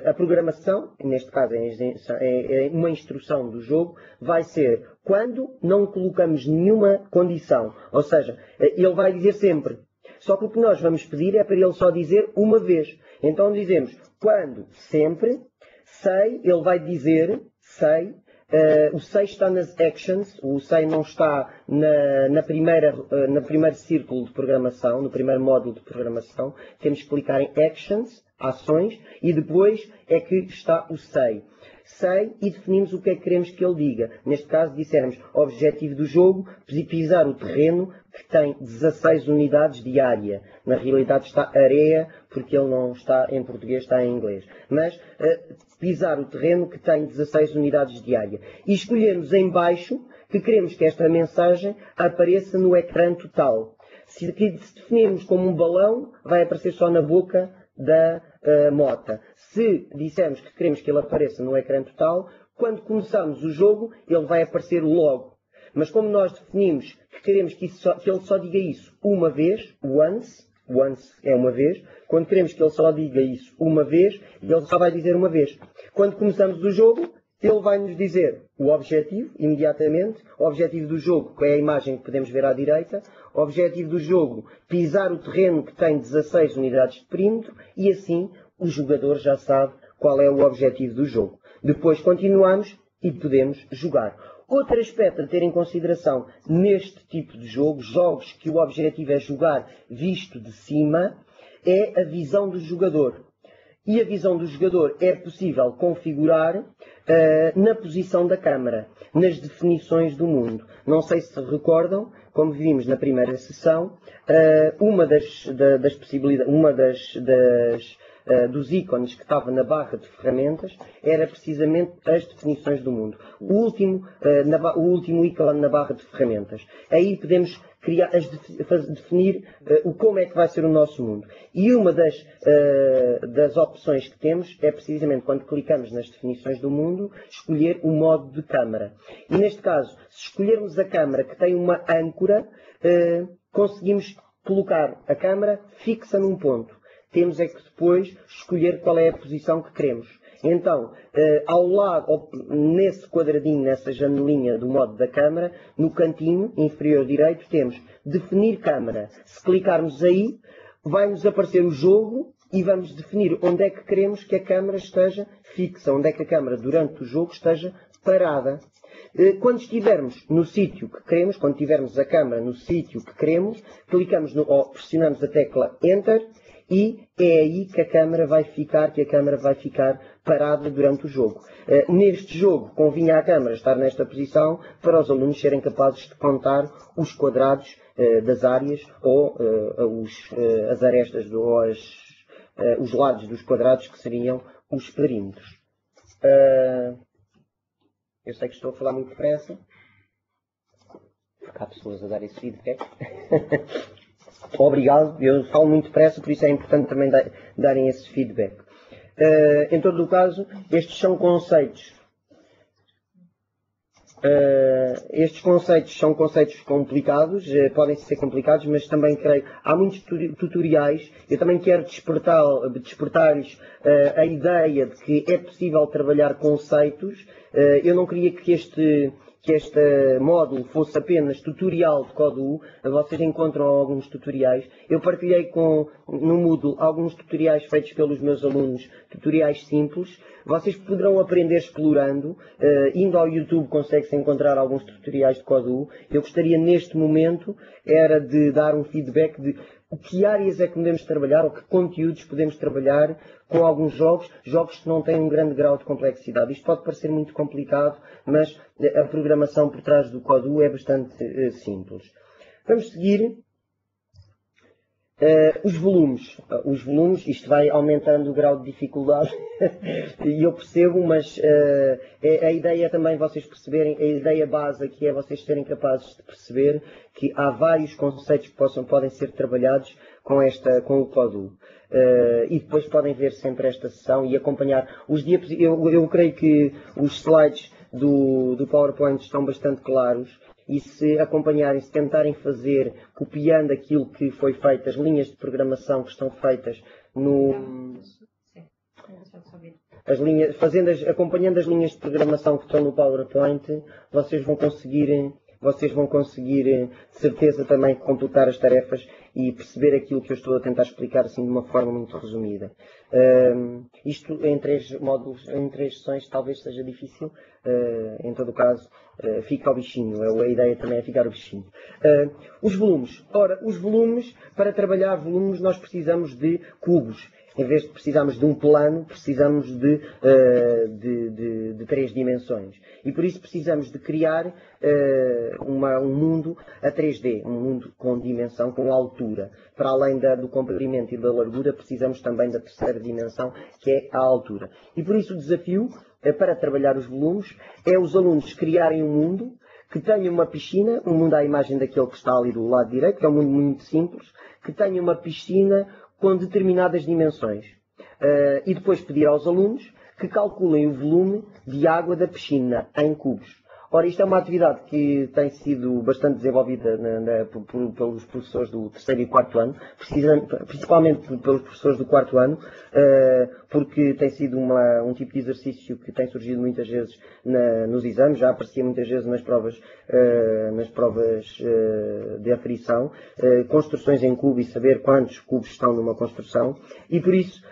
a programação, neste caso é uma instrução do jogo, vai ser quando não colocamos nenhuma condição. Ou seja, ele vai dizer sempre. Só que o que nós vamos pedir é para ele só dizer uma vez. Então dizemos quando, sempre, sei, ele vai dizer, sei. O sei está nas actions, o sei não está no primeiro círculo de programação, no primeiro módulo de programação. Temos que clicar em actions, ações, e depois é que está o sei. Sei e definimos o que é que queremos que ele diga. Neste caso, dissermos objetivo do jogo, pisar o terreno que tem 16 unidades de área. Na realidade está areia, porque ele não está em português, está em inglês. Mas pisar o terreno que tem 16 unidades de área. E escolhemos em baixo que queremos que esta mensagem apareça no ecrã total. Se definirmos como um balão, vai aparecer só na boca da mota. Se dissermos que queremos que ele apareça no ecrã total, quando começamos o jogo, ele vai aparecer logo. Mas como nós definimos que queremos que ele só diga isso uma vez, once é uma vez, quando queremos que ele só diga isso uma vez, ele só vai dizer uma vez. Quando começamos o jogo, ele vai nos dizer o objetivo, imediatamente, o objetivo do jogo, que é a imagem que podemos ver à direita, o objetivo do jogo, pisar o terreno que tem 16 unidades de perímetro, e assim o jogador já sabe qual é o objetivo do jogo. Depois continuamos e podemos jogar. Outro aspecto a ter em consideração neste tipo de jogos que o objetivo é jogar visto de cima, é a visão do jogador. E a visão do jogador é possível configurar na posição da câmara, nas definições do mundo. Não sei se recordam, como vimos na primeira sessão, uma das possibilidades, dos ícones que estava na barra de ferramentas era precisamente as definições do mundo. O último ícone na barra de ferramentas. Aí podemos definir como é que vai ser o nosso mundo. E uma das opções que temos é precisamente quando clicamos nas definições do mundo, escolher o modo de câmara. E neste caso, se escolhermos a câmara que tem uma âncora, conseguimos colocar a câmara fixa num ponto. Temos é que depois escolher qual é a posição que queremos. Então, ao lado, nesse quadradinho, nessa janelinha do modo da câmara, no cantinho inferior direito, temos definir câmara. Se clicarmos aí, vai-nos aparecer o jogo e vamos definir onde é que queremos que a câmara esteja fixa, onde é que a câmara durante o jogo esteja parada. Quando estivermos no sítio que queremos, quando tivermos a câmara no sítio que queremos, clicamos ou pressionamos a tecla Enter e é aí que a câmara vai ficar parada durante o jogo. Neste jogo, convinha à câmara estar nesta posição para os alunos serem capazes de contar os quadrados das áreas ou as arestas ou os lados dos quadrados que seriam os perímetros. Eu sei que estou a falar muito depressa, porque há pessoas a dar esse feedback. Obrigado, eu falo muito depressa, por isso é importante também darem esse feedback. Em todo o caso, estes são conceitos. Estes conceitos são conceitos complicados, podem ser complicados, mas também creio, há muitos tutoriais. Eu também quero despertar-lhes a ideia de que é possível trabalhar conceitos. Eu não queria que este módulo fosse apenas tutorial de Codoo. Vocês encontram alguns tutoriais. Eu partilhei no Moodle alguns tutoriais feitos pelos meus alunos, tutoriais simples. Vocês poderão aprender explorando. Indo ao YouTube consegue-se encontrar alguns tutoriais de Codoo. Eu gostaria neste momento era de dar um feedback de que áreas é que podemos trabalhar ou que conteúdos podemos trabalhar com alguns jogos que não têm um grande grau de complexidade. Isto pode parecer muito complicado, mas a programação por trás do Codoo é bastante simples. Vamos seguir. Os volumes. Isto vai aumentando o grau de dificuldade e eu percebo, mas a ideia é também vocês perceberem, a ideia base aqui é vocês serem capazes de perceber que há vários conceitos que podem ser trabalhados com o Codoo. E depois podem ver sempre esta sessão e acompanhar os diapositivas. Eu creio que os slides do PowerPoint estão bastante claros. E se acompanharem, se tentarem fazer, copiando aquilo que foi feito, as linhas de programação que estão feitas acompanhando as linhas de programação que estão no PowerPoint, vocês vão conseguir, de certeza, também completar as tarefas e perceber aquilo que eu estou a tentar explicar assim de uma forma muito resumida. Isto em 3 módulos, em 3 sessões, talvez seja difícil. Em todo o caso, fica ao bichinho. A ideia também é ficar ao bichinho. Os volumes. Ora, os volumes, para trabalhar volumes, nós precisamos de cubos. Em vez de precisarmos de um plano, precisamos de 3 dimensões. E por isso precisamos de criar um mundo a 3D, um mundo com dimensão, com altura. Para além do comprimento e da largura, precisamos também da terceira dimensão, que é a altura. E por isso o desafio para trabalhar os volumes é os alunos criarem um mundo que tenha uma piscina, um mundo à imagem daquele que está ali do lado direito, que é um mundo muito simples, que tenha uma piscina com determinadas dimensões. E depois pedir aos alunos que calculem o volume de água da piscina em cubos. Ora, isto é uma atividade que tem sido bastante desenvolvida pelos professores do 3º e 4º ano, principalmente pelos professores do 4º ano, porque tem sido um tipo de exercício que tem surgido muitas vezes nos exames, já aparecia muitas vezes nas provas de aferição, construções em cubo e saber quantos cubos estão numa construção, e por isso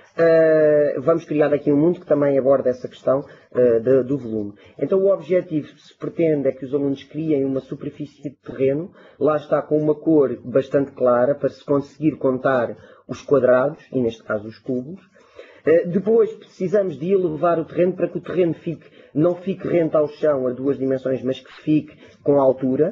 vamos criar aqui um mundo que também aborda essa questão do volume. Então o objetivo que se pretende é que os alunos criem uma superfície de terreno, lá está com uma cor bastante clara, para se conseguir contar os quadrados, e neste caso os cubos. Depois precisamos de elevar o terreno para que o terreno não fique rente ao chão a 2 dimensões, mas que fique com altura.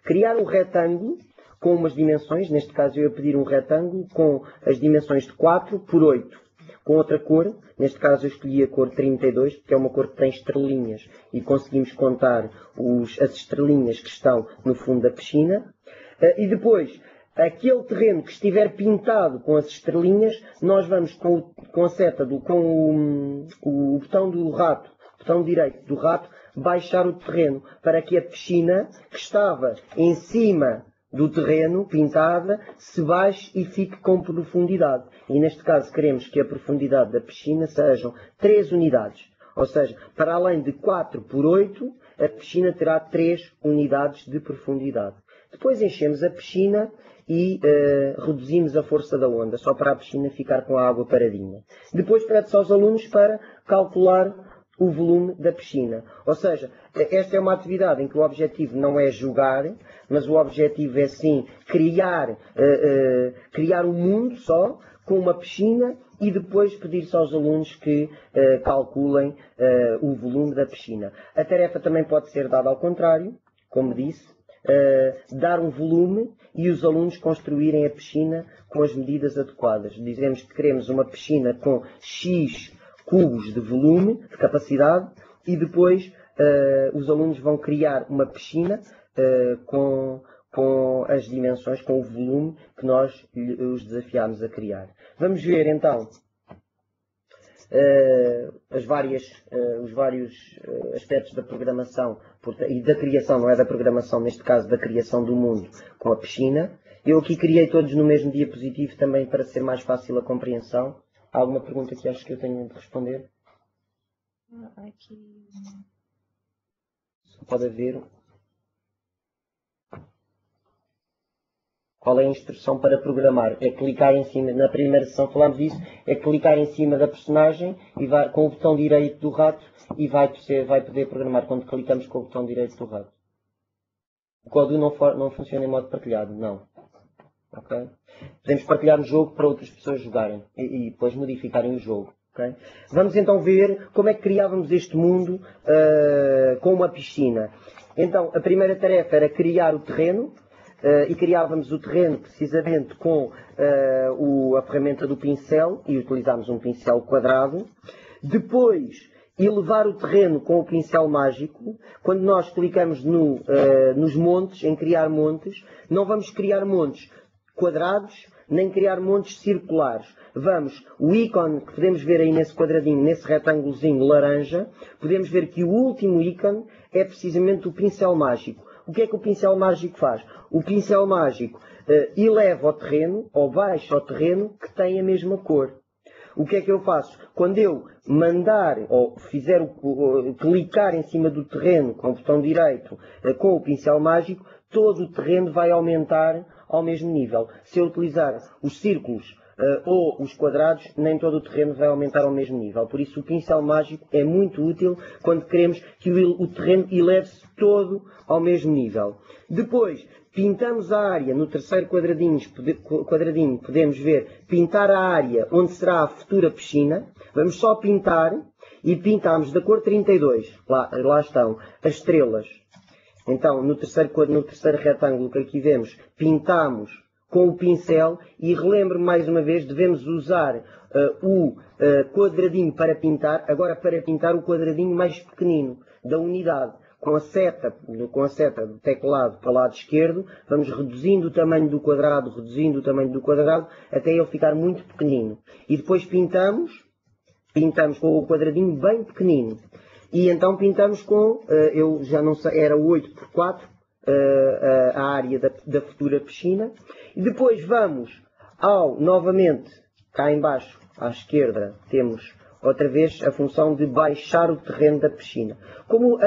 Criar um retângulo com umas dimensões, neste caso eu ia pedir um retângulo com as dimensões de 4 por 8. Com outra cor, neste caso eu escolhi a cor 32, porque é uma cor que tem estrelinhas e conseguimos contar as estrelinhas que estão no fundo da piscina. E depois, aquele terreno que estiver pintado com as estrelinhas, nós vamos com a seta, com o botão do rato, botão direito do rato, baixar o terreno para que a piscina que estava em cima do terreno, pintada, se baixe e fique com profundidade. E neste caso queremos que a profundidade da piscina sejam 3 unidades. Ou seja, para além de 4 por 8, a piscina terá 3 unidades de profundidade. Depois enchemos a piscina e reduzimos a força da onda, só para a piscina ficar com a água paradinha. Depois pede-se aos alunos para calcular o volume da piscina. Ou seja, esta é uma atividade em que o objetivo não é jogar, mas o objetivo é sim criar um mundo só, com uma piscina, e depois pedir-se aos alunos que calculem o volume da piscina. A tarefa também pode ser dada ao contrário, como disse, dar um volume e os alunos construírem a piscina com as medidas adequadas. Dizemos que queremos uma piscina com X cubos de volume, de capacidade, e depois os alunos vão criar uma piscina com as dimensões, com o volume que nós os desafiámos a criar. Vamos ver então os vários aspectos da programação e da criação, não é da programação, neste caso da criação do mundo com a piscina. Eu aqui criei todos no mesmo diapositivo também para ser mais fácil a compreensão. Há alguma pergunta que acho que eu tenho de responder? Aqui. Só pode haver. Qual é a instrução para programar? É clicar em cima, na primeira sessão falámos disso, é clicar em cima da personagem e vai, com o botão direito do rato e vai poder programar quando clicamos com o botão direito do rato. O código não funciona em modo partilhado, não. Okay? Podemos partilhar o jogo para outras pessoas jogarem e depois modificarem o jogo. Okay? Vamos então ver como é que criávamos este mundo com uma piscina. Então, a primeira tarefa era criar o terreno. E criávamos o terreno precisamente com a ferramenta do pincel e utilizámos um pincel quadrado. Depois, elevar o terreno com o pincel mágico. Quando nós clicamos nos montes, em criar montes, não vamos criar montes quadrados, nem criar montes circulares. O ícone que podemos ver aí nesse quadradinho, nesse retângulozinho laranja, podemos ver que o último ícone é precisamente o pincel mágico. O que é que o pincel mágico faz? O pincel mágico eleva o terreno, ou baixa o terreno, que tem a mesma cor. O que é que eu faço? Quando eu mandar, ou clicar em cima do terreno com o botão direito, com o pincel mágico, todo o terreno vai aumentar ao mesmo nível. Se eu utilizar os círculos ou os quadrados, nem todo o terreno vai aumentar ao mesmo nível. Por isso o pincel mágico é muito útil quando queremos que o terreno eleve-se todo ao mesmo nível. Depois, pintamos a área, no terceiro quadradinho podemos ver, pintar a área onde será a futura piscina. Vamos só pintar e pintamos da cor 32. Lá estão as estrelas. Então, no terceiro retângulo que aqui vemos, pintamos com o pincel e relembro mais uma vez, devemos usar o quadradinho para pintar, agora para pintar o quadradinho mais pequenino da unidade. Com a seta do teclado para o lado esquerdo, vamos reduzindo o tamanho do quadrado, até ele ficar muito pequenino. E depois pintamos com o quadradinho bem pequenino. E então pintamos com, eu já não sei, era 8x4, a área da futura piscina. E depois vamos novamente, cá em baixo, à esquerda, temos outra vez a função de baixar o terreno da piscina. Como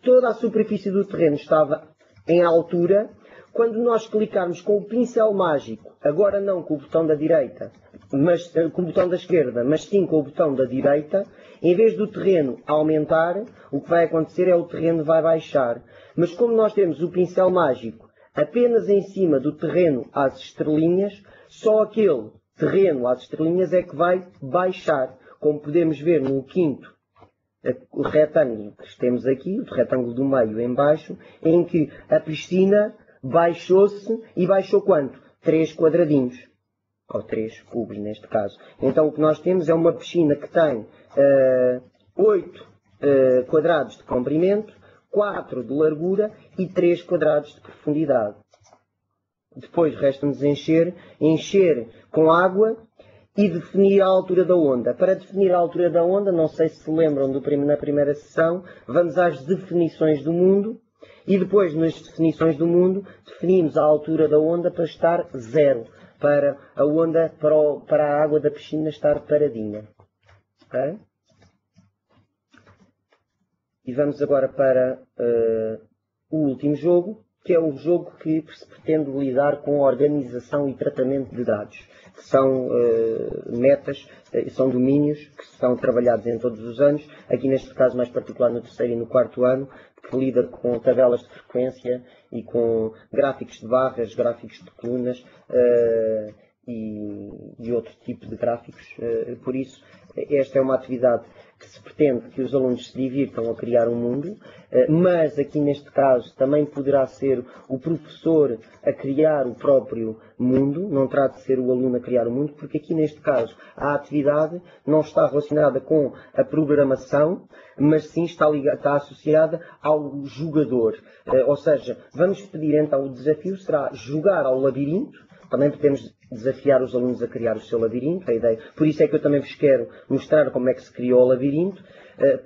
toda a superfície do terreno estava em altura, quando nós clicarmos com o pincel mágico, agora não com o botão da direita, com o botão da esquerda, mas sim com o botão da direita, em vez do terreno aumentar, o que vai acontecer é o terreno vai baixar. Mas como nós temos o pincel mágico apenas em cima do terreno às estrelinhas, só aquele terreno às estrelinhas é que vai baixar. Como podemos ver no quinto retângulo que temos aqui, o retângulo do meio em baixo, em que a piscina baixou-se e baixou quanto? 3 quadradinhos. Ou 3 cubos neste caso. Então o que nós temos é uma piscina que tem 8 quadrados de comprimento, 4 de largura e 3 quadrados de profundidade. Depois resta-nos encher com água e definir a altura da onda. Para definir a altura da onda, não sei se se lembram na primeira sessão, vamos às definições do mundo e depois nas definições do mundo definimos a altura da onda para estar 0, para a onda, para a água da piscina estar paradinha. Okay? E vamos agora para o último jogo, que é o jogo que se pretende lidar com a organização e tratamento de dados, que são metas, são domínios que são trabalhados em todos os anos, aqui neste caso mais particular no terceiro e no quarto ano, que lida com tabelas de frequência e com gráficos de barras, gráficos de colunas e outro tipo de gráficos. Por isso, esta é uma atividade que se pretende que os alunos se divirtam a criar um mundo, mas aqui neste caso também poderá ser o professor a criar o próprio mundo, não terá de ser o aluno a criar o mundo, porque aqui neste caso a atividade não está relacionada com a programação, mas sim está associada ao jogador. Ou seja, vamos pedir então, o desafio será jogar ao labirinto. Também podemos desafiar os alunos a criar o seu labirinto, a ideia. Por isso é que eu também vos quero mostrar como é que se criou o labirinto,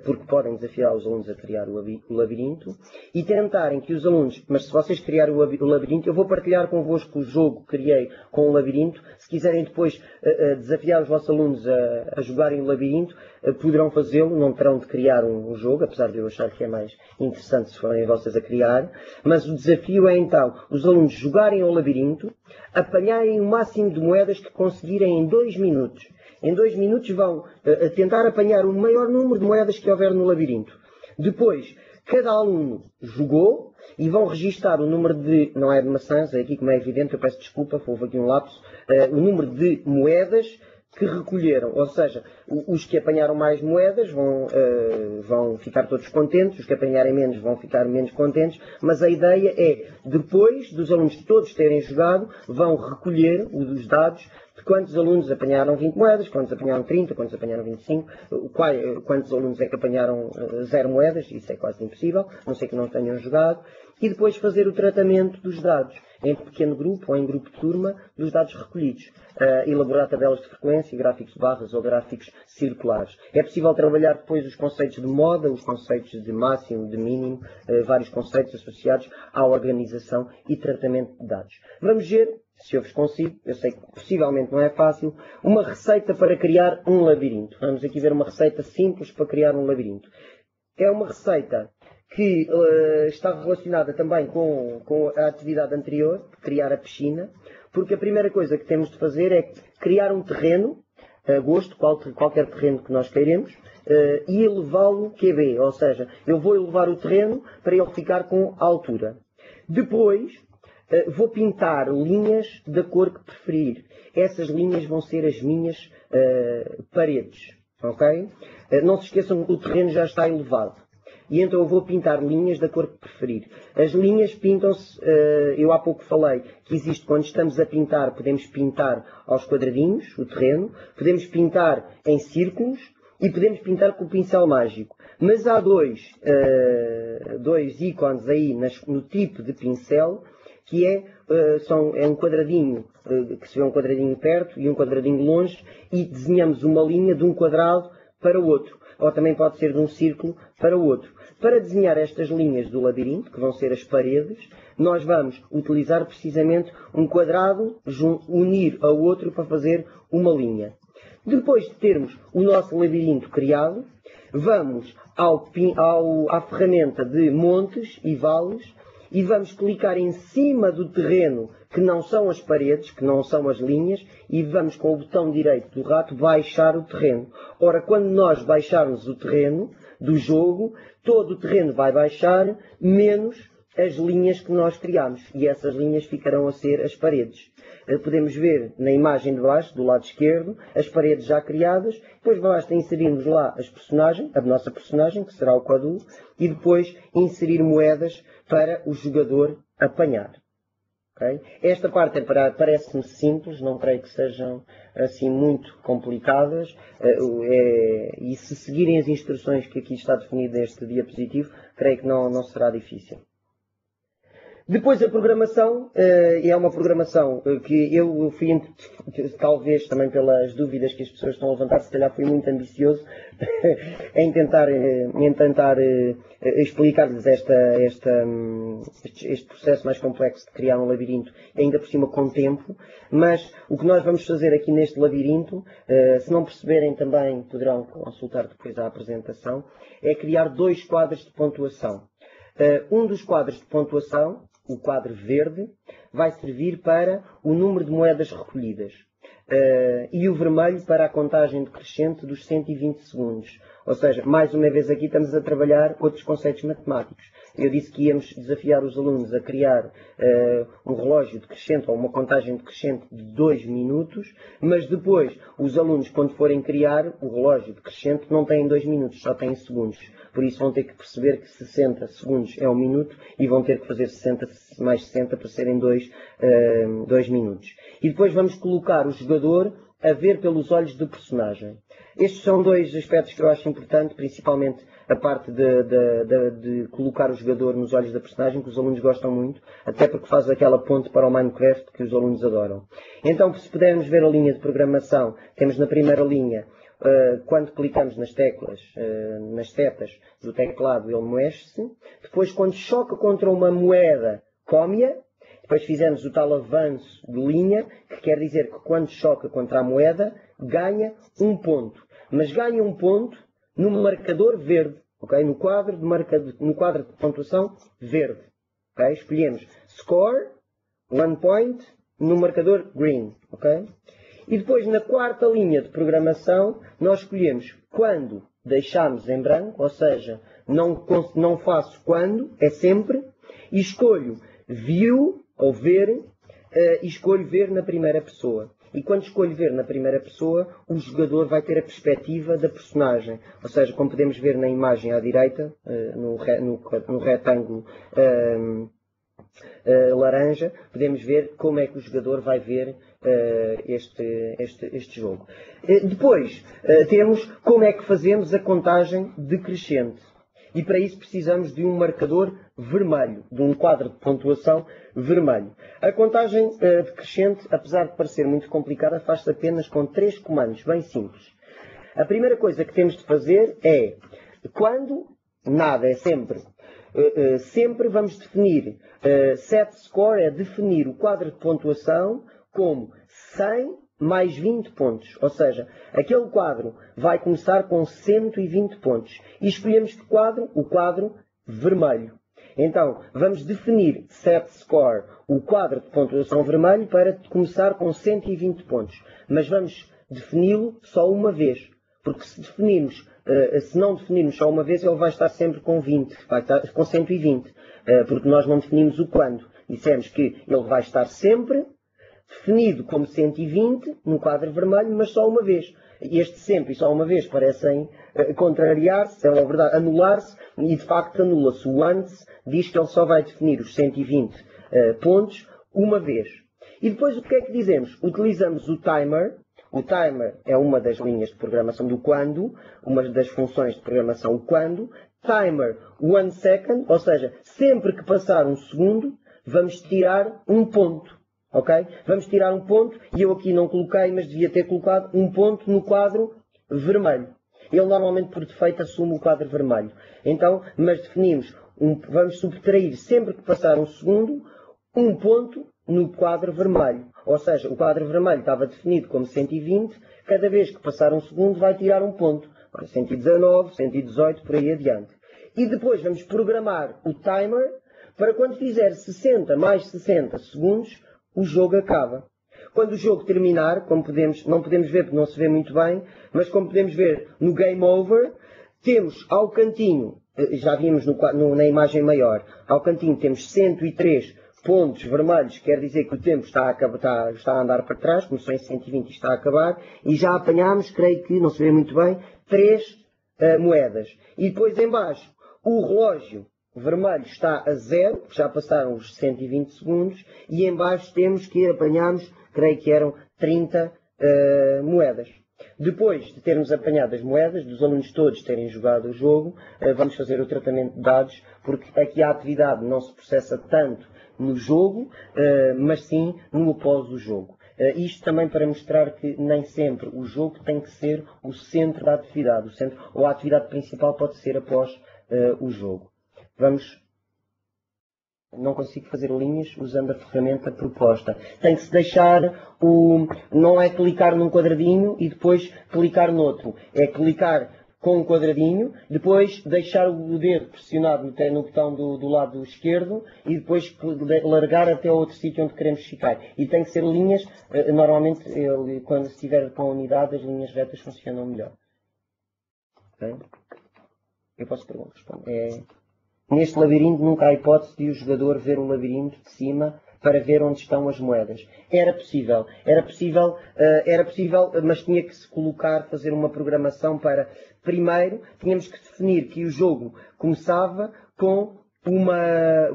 porque podem desafiar os alunos a criar o labirinto e tentarem que os alunos, mas se vocês criarem o labirinto, eu vou partilhar convosco o jogo que criei com o labirinto. Se quiserem depois desafiar os vossos alunos a jogarem o labirinto, poderão fazê-lo, não terão de criar um jogo, apesar de eu achar que é mais interessante se forem vocês a criar. Mas o desafio é então os alunos jogarem ao labirinto, apanharem o máximo de moedas que conseguirem em 2 minutos. Em 2 minutos vão tentar apanhar o maior número de moedas que houver no labirinto. Depois, cada aluno jogou e vão registar o número de, não é de maçãs, aqui como é evidente, eu peço desculpa, houve aqui um lapso, o número de moedas que recolheram. Ou seja, os que apanharam mais moedas vão ficar todos contentes, os que apanharem menos vão ficar menos contentes, mas a ideia é, depois dos alunos todos terem jogado, vão recolher os dados de quantos alunos apanharam 20 moedas, quantos apanharam 30, quantos apanharam 25, quantos alunos é que apanharam 0 moedas, isso é quase impossível, a não ser que não tenham jogado, e depois fazer o tratamento dos dados, em pequeno grupo ou em grupo de turma, dos dados recolhidos. Elaborar tabelas de frequência, gráficos de barras ou gráficos circulares. É possível trabalhar depois os conceitos de moda, os conceitos de máximo, de mínimo, vários conceitos associados à organização e tratamento de dados. Vamos ver se eu vos consigo, eu sei que possivelmente não é fácil, uma receita para criar um labirinto. Vamos aqui ver uma receita simples para criar um labirinto. É uma receita que está relacionada também com a atividade anterior, criar a piscina, porque a primeira coisa que temos de fazer é criar um terreno, a gosto, qualquer terreno que nós queiremos, e elevá-lo QB, ou seja, eu vou elevar o terreno para ele ficar com a altura. Depois, vou pintar linhas da cor que preferir. Essas linhas vão ser as minhas paredes, ok? Não se esqueçam que o terreno já está elevado. E então eu vou pintar linhas da cor que preferir. As linhas pintam-se, eu há pouco falei que existe, quando estamos a pintar, podemos pintar aos quadradinhos, o terreno, podemos pintar em círculos e podemos pintar com o pincel mágico. Mas há dois ícones aí no tipo de pincel, que é um quadradinho, que se vê um quadradinho perto e um quadradinho longe, e desenhamos uma linha de um quadrado para o outro. Ou também pode ser de um círculo para o outro. Para desenhar estas linhas do labirinto, que vão ser as paredes, nós vamos utilizar precisamente um quadrado, unir ao outro para fazer uma linha. Depois de termos o nosso labirinto criado, vamos à ferramenta de montes e vales e vamos clicar em cima do terreno, que não são as paredes, que não são as linhas, e vamos com o botão direito do rato baixar o terreno. Ora, quando nós baixarmos o terreno do jogo, todo o terreno vai baixar, menos as linhas que nós criamos. E essas linhas ficarão a ser as paredes. Podemos ver na imagem de baixo, do lado esquerdo, as paredes já criadas. Depois basta inserirmos lá a nossa personagem, que será o Quadu, e depois inserir moedas para o jogador apanhar. Okay? Esta parte parece-me simples, não creio que sejam assim muito complicadas, e se seguirem as instruções que aqui está definido neste diapositivo, creio que não será difícil. Depois a programação, é uma programação que eu fui, talvez também pelas dúvidas que as pessoas estão a levantar, se calhar fui muito ambicioso em tentar explicar-lhes este processo mais complexo de criar um labirinto, ainda por cima com tempo, mas o que nós vamos fazer aqui neste labirinto, se não perceberem também poderão consultar depois a apresentação, é criar 2 quadros de pontuação. Um dos quadros de pontuação o quadro verde, vai servir para o número de moedas recolhidas. E o vermelho para a contagem decrescente dos 120 segundos. Ou seja, mais uma vez aqui estamos a trabalhar outros conceitos matemáticos. Eu disse que íamos desafiar os alunos a criar um relógio decrescente ou uma contagem decrescente de 2 minutos, mas depois os alunos, quando forem criar o relógio decrescente, não têm 2 minutos, só têm segundos. Por isso vão ter que perceber que 60 segundos é 1 minuto e vão ter que fazer 60 mais 60 para serem 2 minutos. E depois vamos colocar o jogador a ver pelos olhos do personagem. Estes são 2 aspectos que eu acho importante, principalmente a parte de colocar o jogador nos olhos da personagem, que os alunos gostam muito, até porque faz aquela ponte para o Minecraft que os alunos adoram. Então, se pudermos ver a linha de programação, temos na primeira linha, quando clicamos nas teclas, nas setas do teclado, ele mexe-se. Depois, quando choca contra uma moeda, come-a. Depois fizemos o tal avanço de linha, que quer dizer que quando choca contra a moeda, ganha 1 ponto. Mas ganha 1 ponto no marcador verde, okay? no quadro de pontuação verde. Okay? Escolhemos score, 1 point, no marcador green. Okay? E depois, na quarta linha de programação, nós escolhemos quando deixamos em branco, ou seja, não faço quando, é sempre, e escolho view, ou ver, e escolho ver na primeira pessoa. E quando escolho ver na primeira pessoa, o jogador vai ter a perspectiva da personagem. Ou seja, como podemos ver na imagem à direita, no retângulo laranja, podemos ver como é que o jogador vai ver este jogo. Depois, temos como é que fazemos a contagem decrescente. E para isso precisamos de um marcador vermelho, de um quadro de pontuação vermelho. A contagem decrescente, apesar de parecer muito complicada, faz-se apenas com 3 comandos bem simples. A primeira coisa que temos de fazer é, quando, nada, é sempre. Sempre vamos definir, set score é definir o quadro de pontuação como 100 mais 20 pontos. Ou seja, aquele quadro vai começar com 120 pontos. E escolhemos que quadro? O quadro vermelho. Então, vamos definir set score, o quadro de pontuação vermelho, para começar com 120 pontos. Mas vamos defini-lo só uma vez. Porque se não definirmos só uma vez, ele vai estar sempre com 20, vai estar com 120. Porque nós não definimos o quando. Dissemos que ele vai estar sempre definido como 120 no quadro vermelho, mas só uma vez. Este sempre e só uma vez parecem contrariar-se, é verdade, anular-se, e de facto anula-se. O antes diz que ele só vai definir os 120 pontos uma vez. E depois o que é que dizemos? Utilizamos o timer. O timer é uma das linhas de programação do quando, uma das funções de programação, o quando. Timer 1 second, ou seja, sempre que passar 1 segundo, vamos tirar 1 ponto. Okay? Vamos tirar 1 ponto, e eu aqui não coloquei, mas devia ter colocado 1 ponto no quadro vermelho. Ele normalmente por defeito assume o quadro vermelho. Então, mas definimos, vamos subtrair sempre que passar 1 segundo, 1 ponto no quadro vermelho. Ou seja, o quadro vermelho estava definido como 120, cada vez que passar 1 segundo vai tirar 1 ponto. 119, 118, por aí adiante. E depois vamos programar o timer para quando fizer 60 mais 60 segundos, o jogo acaba. Quando o jogo terminar, como não podemos ver porque não se vê muito bem, mas como podemos ver no Game Over, temos ao cantinho, já vimos na imagem maior, ao cantinho temos 103 pontos vermelhos, quer dizer que o tempo está a andar para trás, começou em 120 e está a acabar, e já apanhámos, creio que, não se vê muito bem, 3 moedas. E depois em baixo, o relógio vermelho está a 0, já passaram os 120 segundos, e em baixo temos que apanhamos, creio que eram 30 moedas. Depois de termos apanhado as moedas, dos alunos todos terem jogado o jogo, vamos fazer o tratamento de dados, porque aqui a atividade não se processa tanto no jogo, mas sim no após o jogo. Isto também para mostrar que nem sempre o jogo tem que ser o centro da atividade, ou a atividade principal pode ser após o jogo. Não consigo fazer linhas usando a ferramenta proposta. Tem que se deixar não é clicar num quadradinho e depois clicar noutro. É clicar com um quadradinho, depois deixar o dedo pressionado no botão do lado esquerdo e depois largar até o outro sítio onde queremos ficar. E tem que ser linhas, normalmente quando se estiver com a unidade, as linhas retas funcionam melhor. Okay? Eu posso responder. Neste labirinto nunca há hipótese de o jogador ver o labirinto de cima para ver onde estão as moedas. Era possível, mas tinha que se colocar, fazer uma programação para... Primeiro, tínhamos que definir que o jogo começava com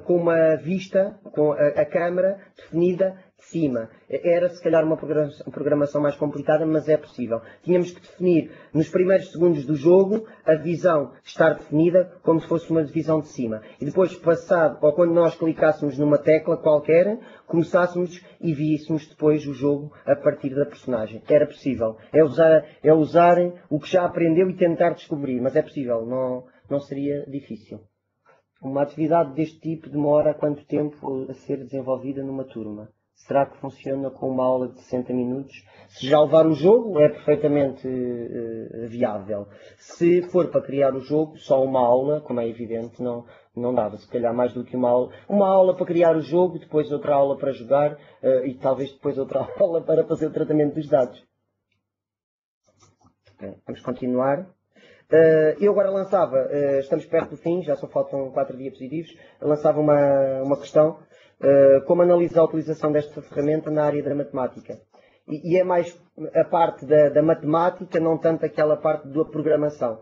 uma vista, com a câmara definida de cima. Era se calhar uma programação mais complicada, mas é possível. Tínhamos que definir nos primeiros segundos do jogo a visão estar definida como se fosse uma visão de cima. E depois, passado, ou quando nós clicássemos numa tecla qualquer, começássemos e víssemos depois o jogo a partir da personagem. Era possível. É usar o que já aprendeu e tentar descobrir, mas é possível. Não seria difícil. Uma atividade deste tipo demora quanto tempo a ser desenvolvida numa turma? Será que funciona com uma aula de 60 minutos? Se já levar o jogo, é perfeitamente viável. Se for para criar o jogo, só uma aula, como é evidente, não dava. Se calhar mais do que uma aula. Uma aula para criar o jogo, depois outra aula para jogar e talvez depois outra aula para fazer o tratamento dos dados. Vamos continuar. Eu agora lançava, estamos perto do fim, já só faltam 4 diapositivos, lançava uma questão, como analisar a utilização desta ferramenta na área da matemática. E é mais a parte da matemática, não tanto aquela parte da programação.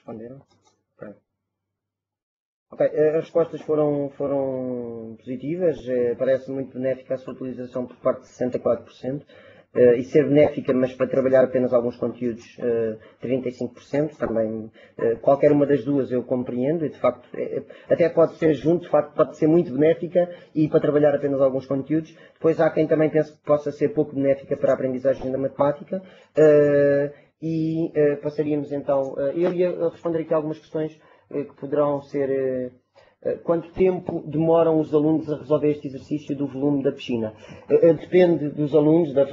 Responderam? Ok, as respostas foram positivas, parece muito benéfica a sua utilização por parte de 64%, e ser benéfica, mas para trabalhar apenas alguns conteúdos, 35%, também, qualquer uma das duas eu compreendo, e de facto, até pode ser junto, de facto pode ser muito benéfica e para trabalhar apenas alguns conteúdos. Depois há quem também pense que possa ser pouco benéfica para a aprendizagem da matemática, passaríamos então, eu ia responder aqui algumas questões que poderão ser... Quanto tempo demoram os alunos a resolver este exercício do volume da piscina? Depende dos alunos, da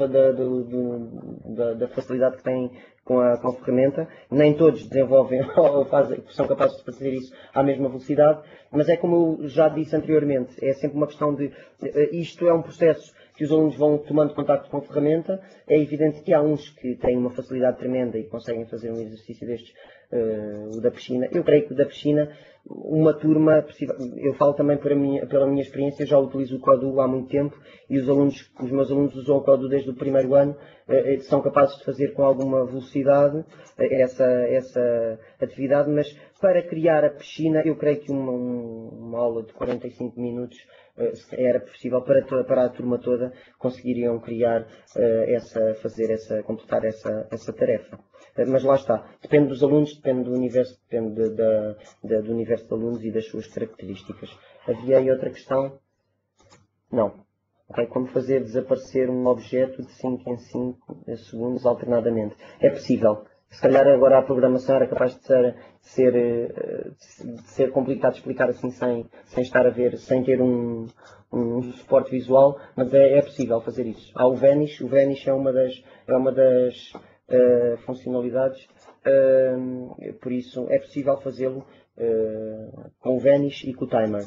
facilidade que têm com a ferramenta. Nem todos desenvolvem ou são capazes de fazer isso à mesma velocidade, mas é como eu já disse anteriormente, é sempre uma questão de... Isto é um processo que os alunos vão tomando contacto com a ferramenta. É evidente que há uns que têm uma facilidade tremenda e conseguem fazer um exercício destes, o da piscina. Eu creio que o da piscina, uma turma, eu falo também pela minha experiência, já utilizo o Codoo há muito tempo e os meus alunos usam o Codoo desde o primeiro ano, são capazes de fazer com alguma velocidade essa atividade, mas para criar a piscina, eu creio que uma aula de 45 minutos era possível para a turma toda, conseguiriam criar completar essa tarefa. Mas lá está, depende dos alunos, depende do universo, depende do universo de alunos e das suas características. Havia aí outra questão? Não. Okay. Como fazer desaparecer um objeto de 5 em 5 segundos alternadamente? É possível. Se calhar agora a programação era capaz de ser complicado de explicar assim sem estar a ver, sem ter um suporte visual, mas é possível fazer isso. Há o Vanish é uma das funcionalidades, por isso é possível fazê-lo com o Vanish e com o Timer.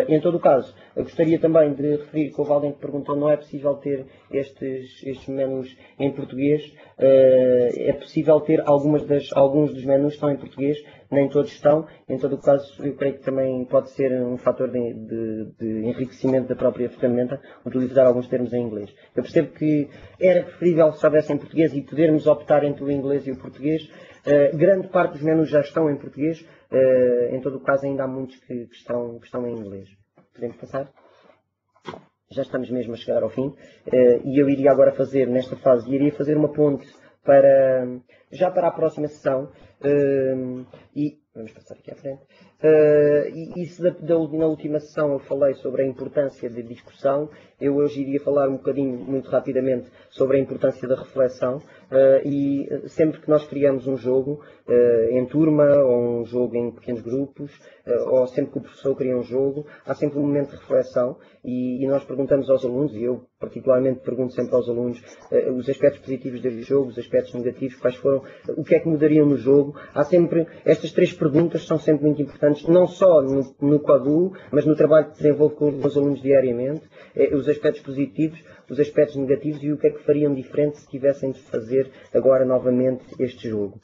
Em todo o caso, eu gostaria também de referir que houve alguém que perguntou, não é possível ter estes menus em português? É possível ter alguns dos menus estão em português, nem todos estão. Em todo o caso, eu creio que também pode ser um fator de enriquecimento da própria ferramenta, utilizar alguns termos em inglês. Eu percebo que era preferível se houvesse em português e podermos optar entre o inglês e o português. Grande parte dos menus já estão em português. Em todo o caso, ainda há muitos que estão em inglês. Podemos passar? já estamos mesmo a chegar ao fim, e eu iria agora fazer, nesta fase, iria fazer uma ponte já para a próxima sessão, e vamos passar aqui à frente. E se na última sessão eu falei sobre a importância da discussão, eu hoje iria falar um bocadinho, muito rapidamente, sobre a importância da reflexão. E sempre que nós criamos um jogo em turma, ou um jogo em pequenos grupos, ou sempre que o professor cria um jogo, há sempre um momento de reflexão, e nós perguntamos aos alunos, e eu particularmente pergunto sempre aos alunos, os aspectos positivos do jogo, os aspectos negativos, quais foram, o que é que mudariam no jogo. Há sempre, estas 3 perguntas são sempre muito importantes, não só no Quadu, mas no trabalho que desenvolvo com os alunos diariamente, os aspectos positivos, os aspectos negativos e o que é que fariam diferente se tivessem de fazer agora novamente este jogo.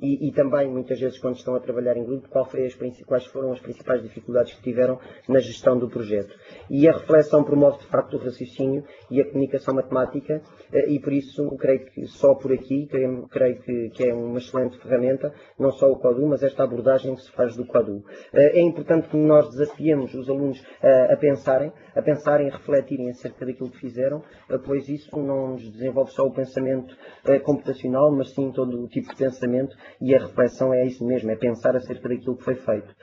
E também, muitas vezes, quando estão a trabalhar em grupo, quais foram as principais dificuldades que tiveram na gestão do projeto. E a reflexão promove, de facto, o raciocínio e a comunicação matemática, e por isso, creio que só por aqui, creio que é uma excelente ferramenta, não só o Quadu, mas esta abordagem que se faz do Quadu. É importante que nós desafiemos os alunos a pensarem, a refletirem acerca daquilo que fizeram, pois isso não nos desenvolve só o pensamento computacional, mas sim todo o tipo de pensamento, e a reflexão é isso mesmo, é pensar acerca daquilo que foi feito.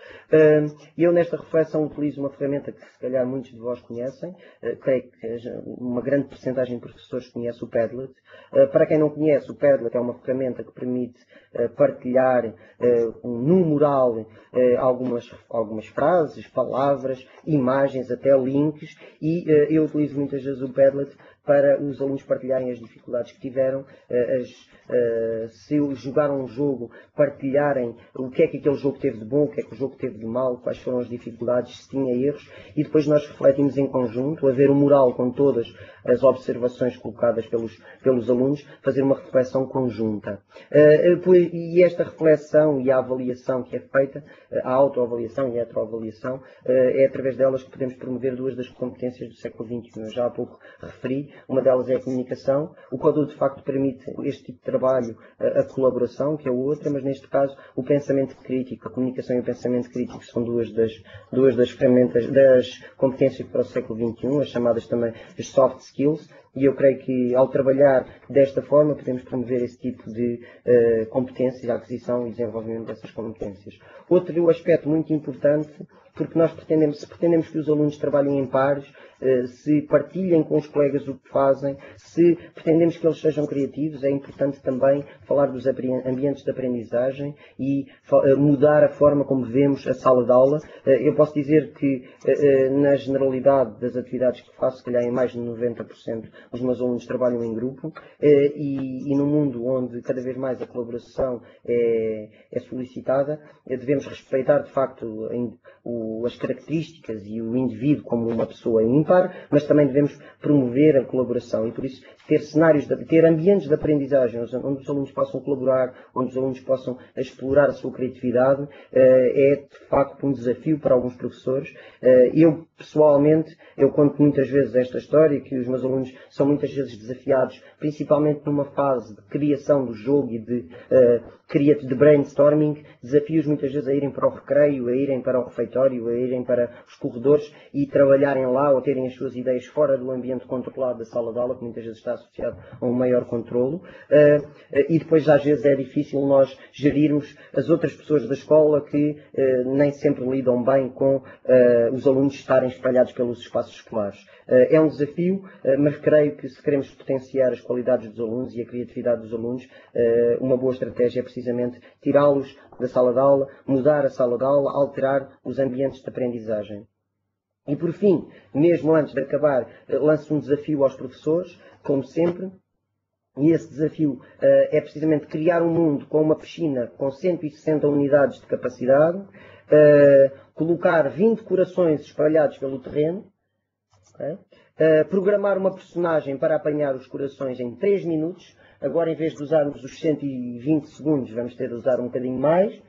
Eu nesta reflexão utilizo uma ferramenta que se calhar muitos de vós conhecem, creio que uma grande percentagem de professores conhece o Padlet. Para quem não conhece, o Padlet é uma ferramenta que permite partilhar no mural algumas frases, palavras, imagens, até links, e eu utilizo muitas vezes o Padlet para os alunos partilharem as dificuldades que tiveram, se jogaram um jogo, partilharem o que é que aquele jogo teve de bom, o que é que o jogo teve de mal, quais foram as dificuldades, se tinha erros, e depois nós refletimos em conjunto, a ver o mural com todas as observações colocadas pelos alunos, fazer uma reflexão conjunta. E esta reflexão e a avaliação que é feita, a autoavaliação e a heteroavaliação, é através delas que podemos promover 2 das competências do século XXI. Eu já há pouco referi, uma delas é a comunicação. O Quadu, de facto, permite este tipo de trabalho, a colaboração, que é outra, mas neste caso o pensamento crítico, a comunicação e o pensamento crítico são duas das ferramentas, das competências para o século XXI, as chamadas também as soft skills, e eu creio que ao trabalhar desta forma podemos promover esse tipo de competências, a aquisição e desenvolvimento dessas competências. Outro aspecto muito importante, porque nós pretendemos que os alunos trabalhem em pares, se partilhem com os colegas o que fazem, se pretendemos que eles sejam criativos, é importante também falar dos ambientes de aprendizagem e mudar a forma como vemos a sala de aula. Eu posso dizer que, na generalidade das atividades que faço, se calhar em mais de 90% os meus alunos trabalham em grupo, e num mundo onde cada vez mais a colaboração é solicitada, devemos respeitar, de facto, as características e o indivíduo como uma pessoa ímpar, mas também devemos promover a colaboração, e por isso ter ambientes de aprendizagem onde os alunos possam colaborar, onde os alunos possam explorar a sua criatividade, é de facto um desafio para alguns professores. Eu, pessoalmente, eu conto muitas vezes esta história, que os meus alunos são muitas vezes desafiados, principalmente numa fase de criação do jogo e de brainstorming, desafios muitas vezes a irem para o recreio, a irem para o refeitório, a irem para os corredores e trabalharem lá ou terem as suas ideias fora do ambiente controlado da sala de aula, que muitas vezes está associado a um maior controlo. E depois às vezes é difícil nós gerirmos as outras pessoas da escola que nem sempre lidam bem com os alunos estarem espalhados pelos espaços escolares. É um desafio, mas creio que se queremos potenciar as qualidades dos alunos e a criatividade dos alunos, uma boa estratégia é precisamente tirá-los da sala de aula, mudar a sala de aula, alterar os ambientes de aprendizagem. E por fim, mesmo antes de acabar, lanço um desafio aos professores, como sempre, e esse desafio é precisamente criar um mundo com uma piscina com 160 unidades de capacidade, colocar 20 corações espalhados pelo terreno, programar uma personagem para apanhar os corações em 3 minutos, agora em vez de usarmos os 120 segundos, vamos ter de usar um bocadinho mais,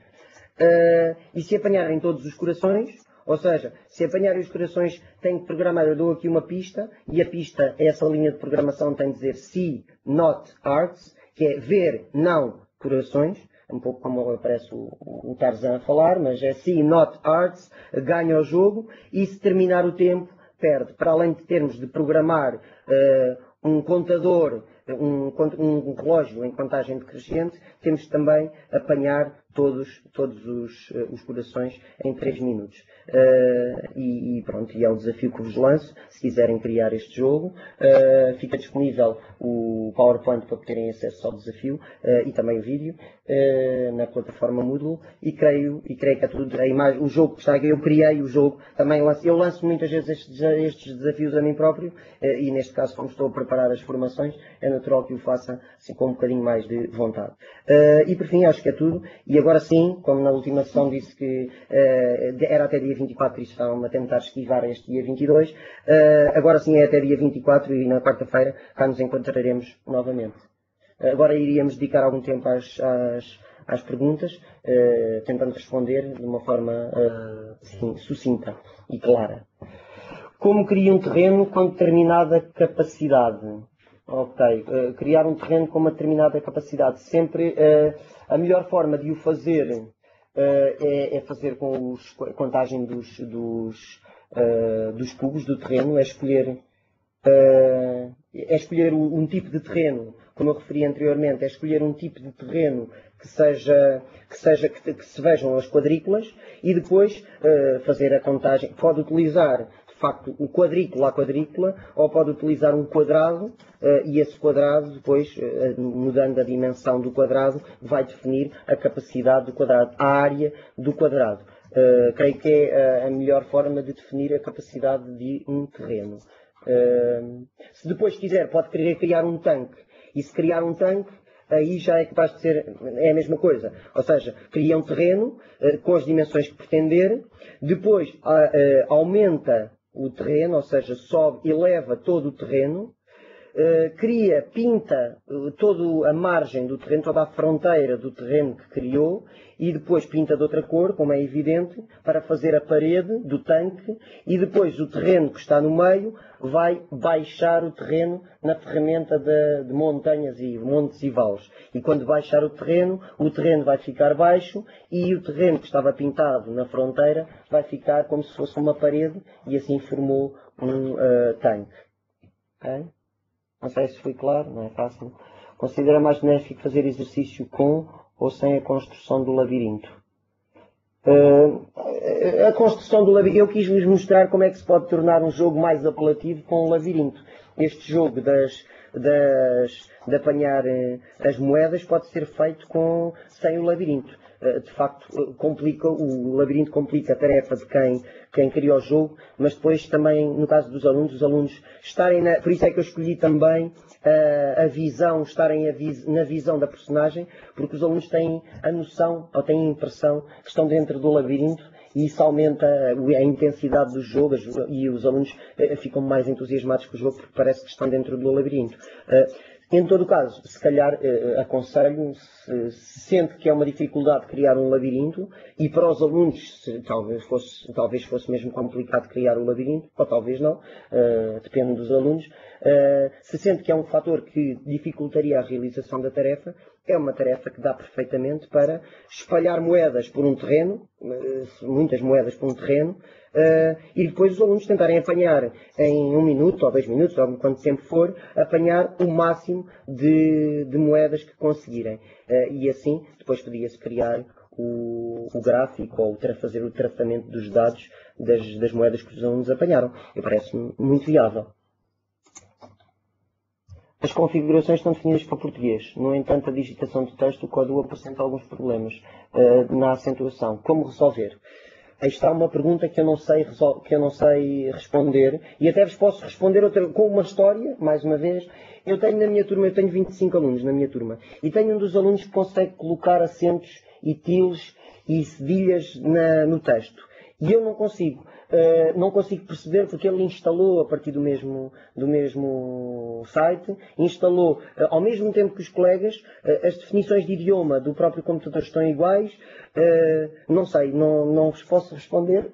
e se apanharem todos os corações, ou seja, se apanharem os corações, tem que programar, eu dou aqui uma pista, e a pista, essa linha de programação tem de dizer see, not hearts, que é ver, não corações, um pouco como parece o Tarzan a falar, mas é see, not hearts, ganha o jogo, e se terminar o tempo, perde, para além de termos de programar um contador, um relógio em contagem decrescente, temos também apanhar todos os corações em 3 minutos. E pronto, e é o desafio que vos lanço. Se quiserem criar este jogo, fica disponível o PowerPoint para terem acesso ao desafio e também o vídeo na plataforma Moodle, e creio que é tudo. A imagem, o jogo que está aqui, eu criei o jogo, também eu lanço muitas vezes estes desafios a mim próprio, e neste caso, como estou a preparar as formações, é natural que o faça assim, com um bocadinho mais de vontade. E por fim, acho que é tudo. E agora sim, como na última sessão disse que era até dia 24 e estavam a tentar esquivar este dia 22, agora sim é até dia 24 e na quarta-feira cá nos encontraremos novamente. Agora iríamos dedicar algum tempo às perguntas, tentando responder de uma forma sucinta e clara. Como cria um terreno com determinada capacidade? Ok, criar um terreno com uma determinada capacidade. Sempre a melhor forma de o fazer é fazer com a contagem dos cubos do terreno, é escolher um tipo de terreno, como eu referi anteriormente, é escolher um tipo de terreno que se vejam as quadrículas, e depois fazer a contagem. Pode utilizar de facto o quadrícula a quadrícula, ou pode utilizar um quadrado, e esse quadrado depois, mudando a dimensão do quadrado, vai definir a capacidade do quadrado, a área do quadrado. Creio que é a melhor forma de definir a capacidade de um terreno. Se depois quiser, pode querer criar um tanque, e se criar um tanque, aí já é capaz de ser, é a mesma coisa. Ou seja, cria um terreno com as dimensões que pretender, depois aumenta o terreno, ou seja, sobe, eleva todo o terreno, pinta toda a margem do terreno, toda a fronteira do terreno que criou, e depois pinta de outra cor, como é evidente, para fazer a parede do tanque, e depois o terreno que está no meio vai baixar o terreno na ferramenta de montanhas e montes e vales. E quando baixar o terreno vai ficar baixo, e o terreno que estava pintado na fronteira vai ficar como se fosse uma parede, e assim formou um tanque. Okay? Não sei se foi claro, não é fácil. Considera mais benéfico fazer exercício com ou sem a construção do labirinto? A construção do labirinto, eu quis-vos mostrar como é que se pode tornar um jogo mais apelativo com o labirinto. Este jogo de apanhar as moedas pode ser feito sem o labirinto. De facto, o labirinto complica a tarefa de quem cria o jogo, mas depois também, no caso dos alunos, os alunos estarem por isso é que eu escolhi também a visão, estarem na visão da personagem, porque os alunos têm a noção, ou têm a impressão que estão dentro do labirinto, e isso aumenta a intensidade do jogo, e os alunos ficam mais entusiasmados com o jogo, porque parece que estão dentro do labirinto. Em todo o caso, se calhar aconselho, se sente que é uma dificuldade criar um labirinto, e para os alunos talvez fosse mesmo complicado criar o labirinto, ou talvez não, depende dos alunos, se sente que é um fator que dificultaria a realização da tarefa, é uma tarefa que dá perfeitamente para espalhar moedas por um terreno, muitas moedas por um terreno, e depois os alunos tentarem apanhar em 1 minuto ou 2 minutos, ou quanto tempo for, apanhar o máximo de moedas que conseguirem. E assim, depois podia-se criar o gráfico, ou fazer o tratamento dos dados das moedas que os alunos apanharam. Parece-me muito viável. As configurações estão definidas para português. No entanto, a digitação do texto, o código apresenta alguns problemas na acentuação. Como resolver? Aí está uma pergunta que eu não sei responder, e até vos posso responder com uma história, mais uma vez. Eu tenho 25 alunos na minha turma, e tenho um dos alunos que consegue colocar acentos e tildes e cedilhas no texto. E eu não consigo perceber, porque ele instalou a partir do mesmo site, instalou ao mesmo tempo que os colegas, as definições de idioma do próprio computador estão iguais. Não sei, não vos posso responder.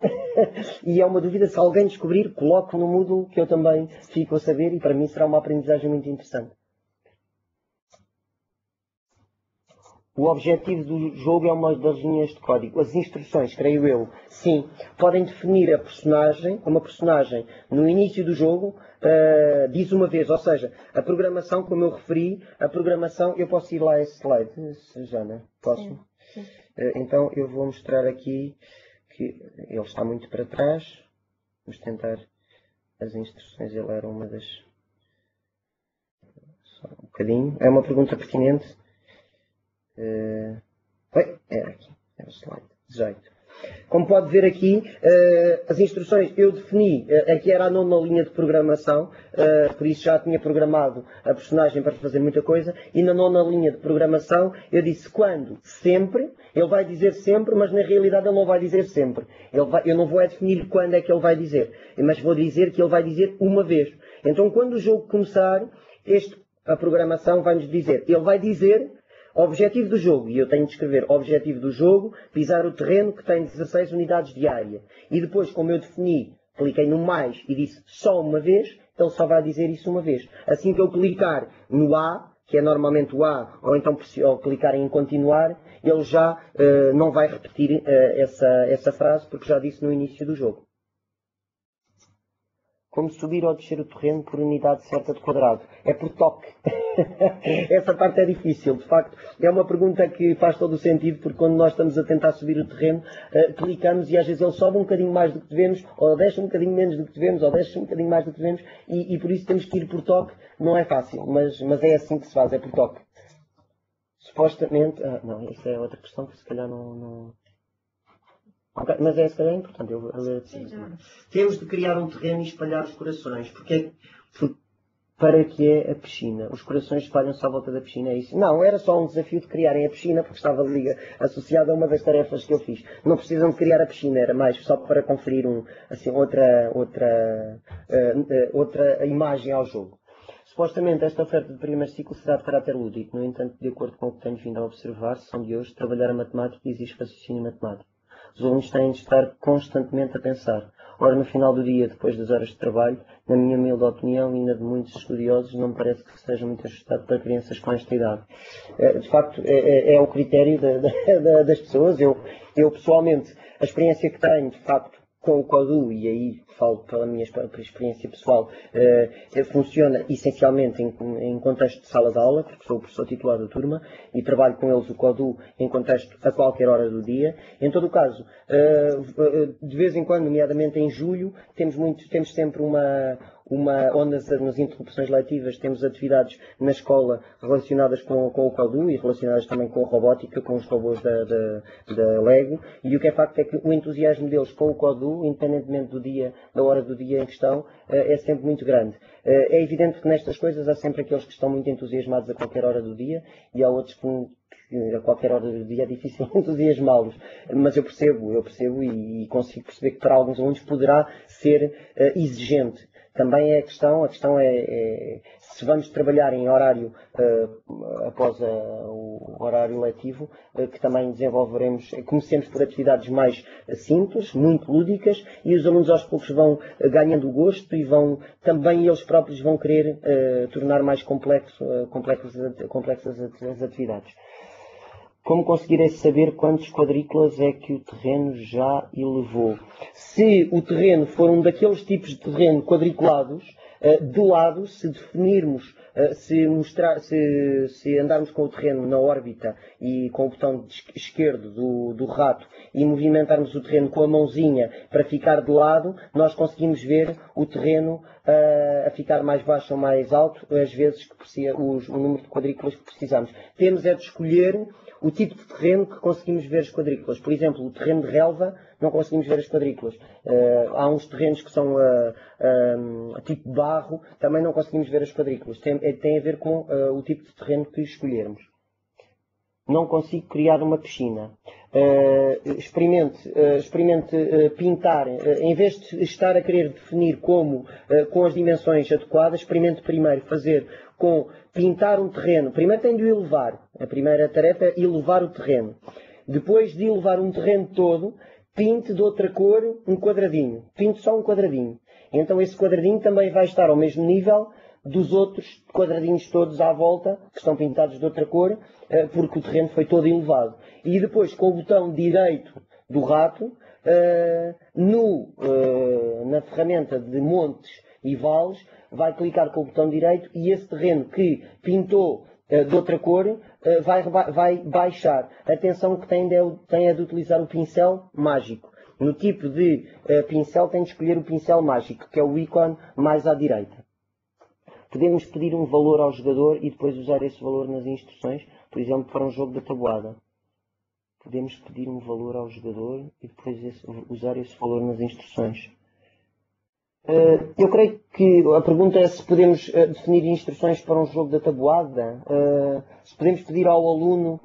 E é uma dúvida, se alguém descobrir, coloco no Moodle, que eu também fico a saber, e para mim será uma aprendizagem muito interessante. O objetivo do jogo é uma das linhas de código. As instruções, creio eu, sim, podem definir a personagem, uma personagem no início do jogo, diz uma vez, ou seja, a programação, como eu referi, a programação, eu posso ir lá a esse slide, Jana? Posso? Sim, sim. Então eu vou mostrar aqui que ele está muito para trás. Vamos tentar as instruções, ele era uma das... Só um bocadinho. É uma pergunta pertinente. Era aqui, era o slide 18. Como pode ver aqui, as instruções eu defini, aqui era a nona linha de programação, por isso já tinha programado a personagem para fazer muita coisa, e na nona linha de programação eu disse quando, sempre, ele vai dizer sempre, mas na realidade ele não vai dizer sempre. Eu não vou definir quando é que ele vai dizer, mas vou dizer que ele vai dizer uma vez. Então quando o jogo começar, a programação vai-nos dizer, ele vai dizer... Objetivo do jogo, e eu tenho de escrever objetivo do jogo, pisar o terreno que tem 16 unidades de área. E depois, como eu defini, cliquei no mais e disse só uma vez, ele só vai dizer isso uma vez. Assim que eu clicar no A, que é normalmente o A, ou então ao clicar em continuar, ele já não vai repetir essa frase, porque já disse no início do jogo. Como subir ou descer o terreno por unidade certa de quadrado? É por toque. Essa parte é difícil. De facto, é uma pergunta que faz todo o sentido, porque quando nós estamos a tentar subir o terreno, clicamos e às vezes ele sobe um bocadinho mais do que devemos, ou desce um bocadinho menos do que devemos, ou desce um bocadinho mais do que devemos, e por isso temos que ir por toque. Não é fácil, mas é assim que se faz, é por toque. Supostamente... não, essa é outra questão que se calhar não... Okay, mas se calhar é importante. Temos de criar um terreno e espalhar os corações. Para que é a piscina? Os corações espalham-se à volta da piscina, é isso? Não, era só um desafio de criarem a piscina, porque estava associado a uma das tarefas que eu fiz. Não precisam de criar a piscina, era mais só para conferir outra imagem ao jogo. Supostamente esta oferta de primeiro ciclo será de caráter lúdico. No entanto, de acordo com o que tenho vindo a observar, sessão de hoje, trabalhar a matemática exige raciocínio matemático. Os alunos têm de estar constantemente a pensar. Ora, no final do dia, depois das horas de trabalho, na minha humilde opinião e na de muitos estudiosos, não me parece que seja muito ajustado para crianças com esta idade. De facto, é o critério das pessoas. Eu, pessoalmente, a experiência que tenho, de facto, com o Codoo, e aí falo pela minha experiência pessoal, funciona essencialmente em contexto de sala de aula, porque sou o professor titular da turma e trabalho com eles o Codoo em contexto a qualquer hora do dia. Em todo o caso, de vez em quando, nomeadamente em julho, temos sempre ou nas interrupções letivas temos atividades na escola relacionadas com o Codoo e relacionadas também com a robótica, com os robôs da Lego, e o que é facto é que o entusiasmo deles com o Codoo, independentemente da hora do dia em questão, é sempre muito grande. É evidente que nestas coisas há sempre aqueles que estão muito entusiasmados a qualquer hora do dia e há outros que a qualquer hora do dia é difícil entusiasmá-los, mas eu percebo e consigo perceber que para alguns alunos poderá ser exigente. Também é a questão é se vamos trabalhar em horário após o horário letivo, que também desenvolveremos, comecemos por atividades mais simples, muito lúdicas, e os alunos aos poucos vão ganhando o gosto e também eles próprios vão querer tornar mais complexas as atividades. Como conseguirei saber quantos quadrículas é que o terreno já elevou? Se o terreno for um daqueles tipos de terreno quadriculados, de lado, se definirmos, se andarmos com o terreno na órbita e com o botão esquerdo do rato e movimentarmos o terreno com a mãozinha para ficar de lado, nós conseguimos ver o terreno a ficar mais baixo ou mais alto, às vezes o número de quadrículas que precisamos. Temos de escolher o tipo de terreno que conseguimos ver as quadrículas. Por exemplo, o terreno de relva não conseguimos ver as quadrículas. Há uns terrenos que são tipo barro, também não conseguimos ver as quadrículas. Tem a ver com o tipo de terreno que escolhermos. Não consigo criar uma piscina. Experimente pintar, em vez de estar a querer definir com as dimensões adequadas, experimente primeiro pintar um terreno. Primeiro tem de o elevar. A primeira tarefa é elevar o terreno. Depois de elevar um terreno todo, pinte de outra cor um quadradinho. Pinte só um quadradinho. Então esse quadradinho também vai estar ao mesmo nível dos outros quadradinhos todos à volta, que estão pintados de outra cor, porque o terreno foi todo elevado. E depois, com o botão direito do rato, na ferramenta de montes e vales, vai clicar com o botão direito e esse terreno que pintou de outra cor vai baixar. Atenção que tem de utilizar o pincel mágico. No tipo de pincel tem de escolher o pincel mágico, que é o ícone mais à direita. Podemos pedir um valor ao jogador e depois usar esse valor nas instruções, por exemplo, para um jogo da tabuada. Podemos pedir um valor ao jogador e depois usar esse valor nas instruções. Eu creio que a pergunta é se podemos definir instruções para um jogo da tabuada. Se podemos pedir ao aluno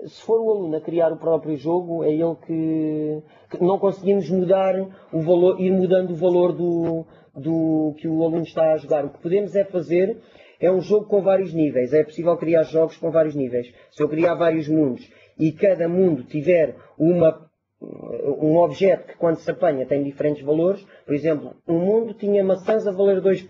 se for o aluno a criar o próprio jogo, é ele que não conseguimos mudar o valor, ir mudando o valor do que o aluno está a jogar. O que podemos fazer é um jogo com vários níveis. É possível criar jogos com vários níveis. Se eu criar vários mundos e cada mundo tiver um objeto que, quando se apanha, tem diferentes valores. Por exemplo, um mundo tinha maçãs a valer 2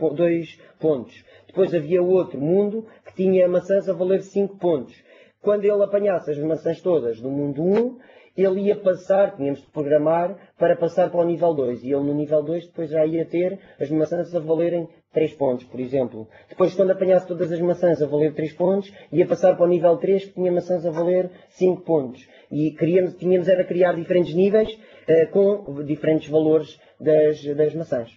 pontos. Depois havia outro mundo que tinha maçãs a valer 5 pontos. Quando ele apanhasse as maçãs todas do mundo 1, ele ia passar, tínhamos de programar, para passar para o nível 2. E ele no nível 2 depois já ia ter as maçãs a valerem 3 pontos, por exemplo. Depois, quando apanhasse todas as maçãs a valer 3 pontos, ia passar para o nível 3, que tinha maçãs a valer 5 pontos. E tínhamos era criar diferentes níveis com diferentes valores das maçãs.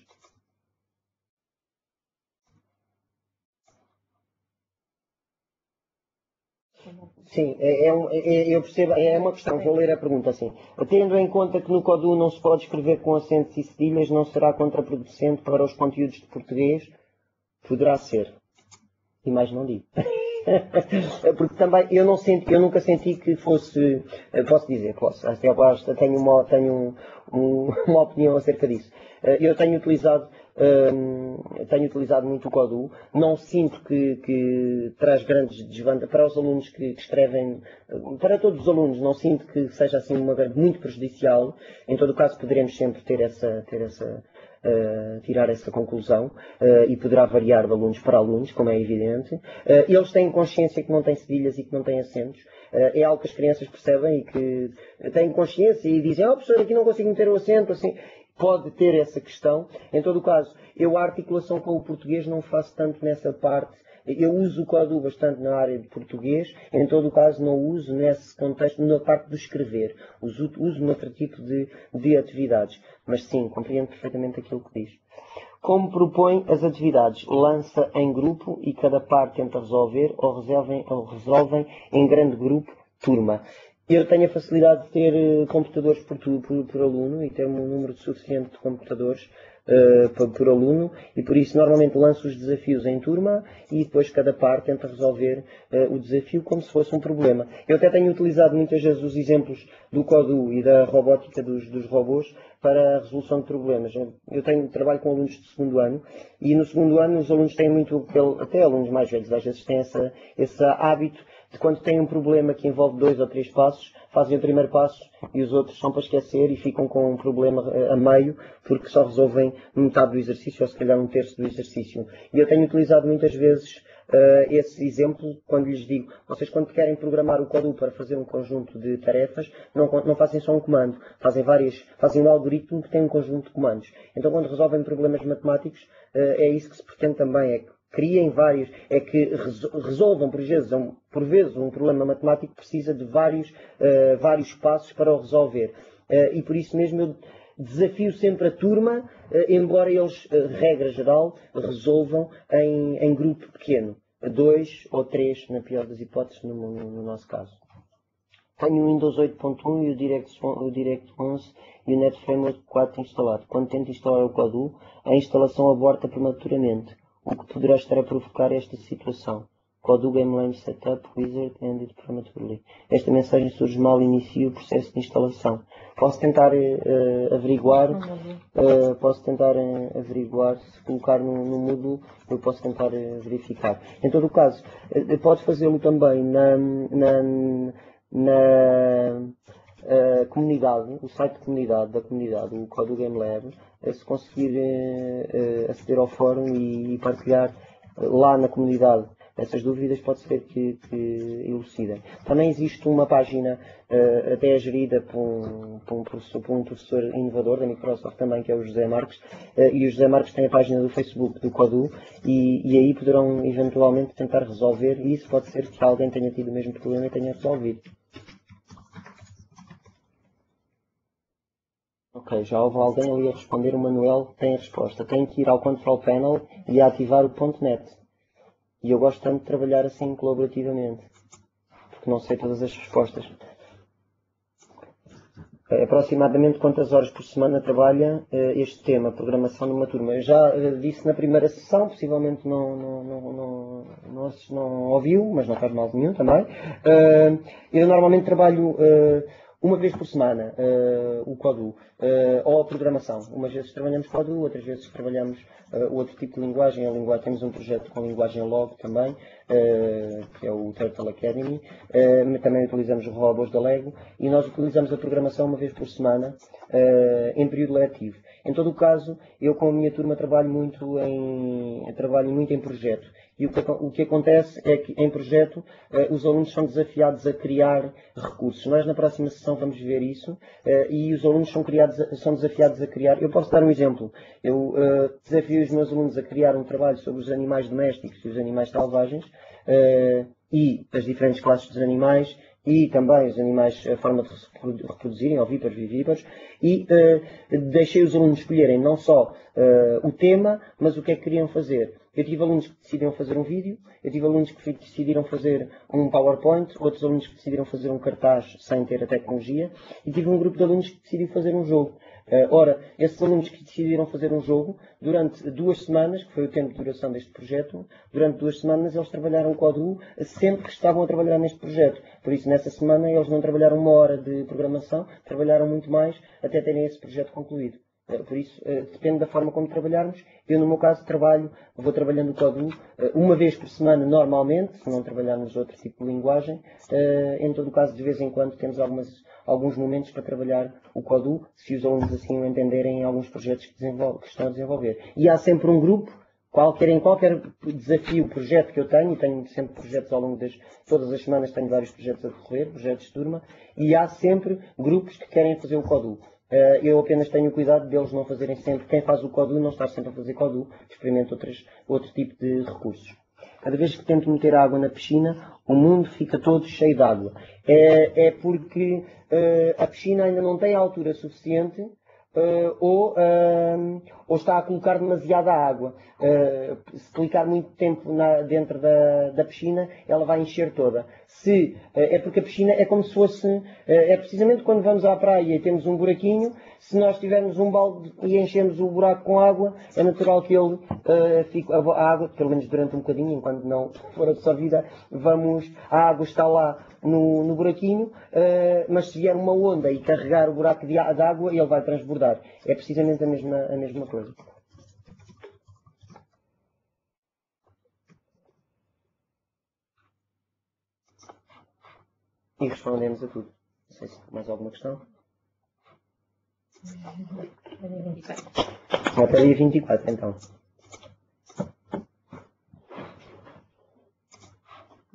Sim, eu percebo, é uma questão, vou ler a pergunta assim. Tendo em conta que no Codú não se pode escrever com acentos e cedilhas, não será contraproducente para os conteúdos de português? Poderá ser. E mais não digo. Porque também eu nunca senti que fosse, posso dizer, até tenho uma opinião acerca disso. Eu tenho utilizado muito o Codú, não sinto que traz grandes desvantagens para os alunos que escrevem, para todos os alunos, não sinto que seja assim muito prejudicial. Em todo o caso poderemos sempre tirar essa conclusão e poderá variar de alunos para alunos, como é evidente. Eles têm consciência que não têm cedilhas e que não têm acentos. É algo que as crianças percebem e que têm consciência e dizem, professor, aqui não consigo meter o acento, assim. Pode ter essa questão. Em todo o caso, eu a articulação com o português não faço tanto nessa parte. Eu uso o Codú bastante na área de português, em todo o caso não uso nesse contexto, na parte do escrever. Uso noutro tipo de atividades. Mas sim, compreendo perfeitamente aquilo que diz. Como propõe as atividades? Lança em grupo e cada parte tenta resolver ou resolvem em grande grupo, turma. Eu tenho a facilidade de ter computadores por aluno e ter um número suficiente de computadores por aluno e por isso normalmente lanço os desafios em turma e depois cada parte tenta resolver o desafio como se fosse um problema. Eu até tenho utilizado muitas vezes os exemplos do Codú e da robótica dos robôs para a resolução de problemas. Eu trabalho com alunos de segundo ano e no segundo ano os alunos têm muito, até alunos mais velhos às vezes têm esse hábito de quando têm um problema que envolve 2 ou 3 passos, fazem o primeiro passo e os outros são para esquecer e ficam com um problema a meio porque só resolvem metade do exercício ou se calhar 1/3 do exercício. E eu tenho utilizado muitas vezes esse exemplo quando lhes digo, vocês quando querem programar o Codú para fazer um conjunto de tarefas, não fazem só um comando, fazem um algoritmo que tem um conjunto de comandos. Então quando resolvem problemas matemáticos, é isso que se pretende também, criem vários, que resolvam por vezes um problema matemático que precisa de vários passos para o resolver. E por isso mesmo eu desafio sempre a turma, embora eles, regra geral, resolvam em grupo pequeno. 2 ou 3, na pior das hipóteses, no nosso caso. Tenho o Windows 8.1 e o Direct 11 e o NetFramework 4 instalado. Quando tento instalar o Codú, a instalação aborta prematuramente. O que poderá estar a provocar esta situação? Codú GameLine Setup Wizard Ended Prematurely. Esta mensagem surge mal e inicia o processo de instalação. Posso tentar averiguar, se colocar no Moodle, eu posso tentar verificar. Em todo o caso, pode fazê-lo também comunidade, o site de comunidade, da comunidade, o Código Game Lab, se conseguir aceder ao fórum e partilhar lá na comunidade essas dúvidas, pode ser que elucidem. Também existe uma página até gerida por um professor inovador da Microsoft também, que é o José Marques, e o José Marques tem a página do Facebook do Codu, e aí poderão eventualmente tentar resolver, e isso pode ser que alguém tenha tido o mesmo problema e tenha resolvido. Ok, já houve alguém ali a responder, o Manuel tem a resposta. Tem que ir ao Control Panel e ativar o .NET. E eu gosto tanto de trabalhar assim colaborativamente, porque não sei todas as respostas. Aproximadamente quantas horas por semana trabalha este tema, programação numa turma? Eu já disse na primeira sessão, possivelmente não ouviu, mas não faz mal nenhum também. Eu normalmente trabalho uma vez por semana o Codu, ou a programação. Umas vezes trabalhamos Codu, outras vezes trabalhamos outro tipo de linguagem. Temos um projeto com linguagem Log também, que é o Turtle Academy. Também utilizamos os robôs da Lego e nós utilizamos a programação uma vez por semana em período letivo. Em todo o caso, eu com a minha turma trabalho muito em projeto. E o que acontece é que em projeto os alunos são desafiados a criar recursos. Nós na próxima sessão vamos ver isso e os alunos são desafiados a criar. Eu posso dar um exemplo. Eu desafio os meus alunos a criar um trabalho sobre os animais domésticos e os animais selvagens e as diferentes classes dos animais e também os animais, a forma de se reproduzirem, ovíparos, vivíparos, e deixei os alunos escolherem não só o tema, mas o que é que queriam fazer. Eu tive alunos que decidiram fazer um vídeo, eu tive alunos que decidiram fazer um PowerPoint, outros alunos que decidiram fazer um cartaz sem ter a tecnologia, e tive um grupo de alunos que decidiu fazer um jogo. Ora, esses alunos que decidiram fazer um jogo, durante 2 semanas, que foi o tempo de duração deste projeto, durante 2 semanas eles trabalharam Codu sempre que estavam a trabalhar neste projeto. Por isso, nessa semana, eles não trabalharam 1 hora de programação, trabalharam muito mais até terem esse projeto concluído. Por isso, depende da forma como trabalharmos. Eu, no meu caso, vou trabalhando o Codu uma vez por semana, normalmente, se não trabalharmos outro tipo de linguagem. Em todo o caso, de vez em quando, temos alguns momentos para trabalhar o Codu, se os alunos assim o entenderem em alguns projetos que estão a desenvolver. E há sempre um grupo, em qualquer desafio, projeto que eu tenho sempre projetos ao longo todas as semanas tenho vários projetos a decorrer, projetos de turma, e há sempre grupos que querem fazer o Codu. Eu apenas tenho o cuidado deles não fazerem sempre, quem faz o Codu não estar sempre a fazer Codu, experimento outro tipo de recursos. Cada vez que tento meter água na piscina, o mundo fica todo cheio de água. É porque a piscina ainda não tem altura suficiente ou está a colocar demasiada água. Se clicar muito tempo dentro da piscina, ela vai encher toda. É porque a piscina é como se fosse, é precisamente quando vamos à praia e temos um buraquinho, se nós tivermos um balde e enchemos o buraco com água, é natural que a água, pelo menos durante um bocadinho, enquanto não for absorvida, a água está lá no buraquinho, mas se vier uma onda e carregar o buraco de água, ele vai transbordar. É precisamente a mesma coisa. E respondemos a tudo. Não sei se mais alguma questão. Até dia 24, então.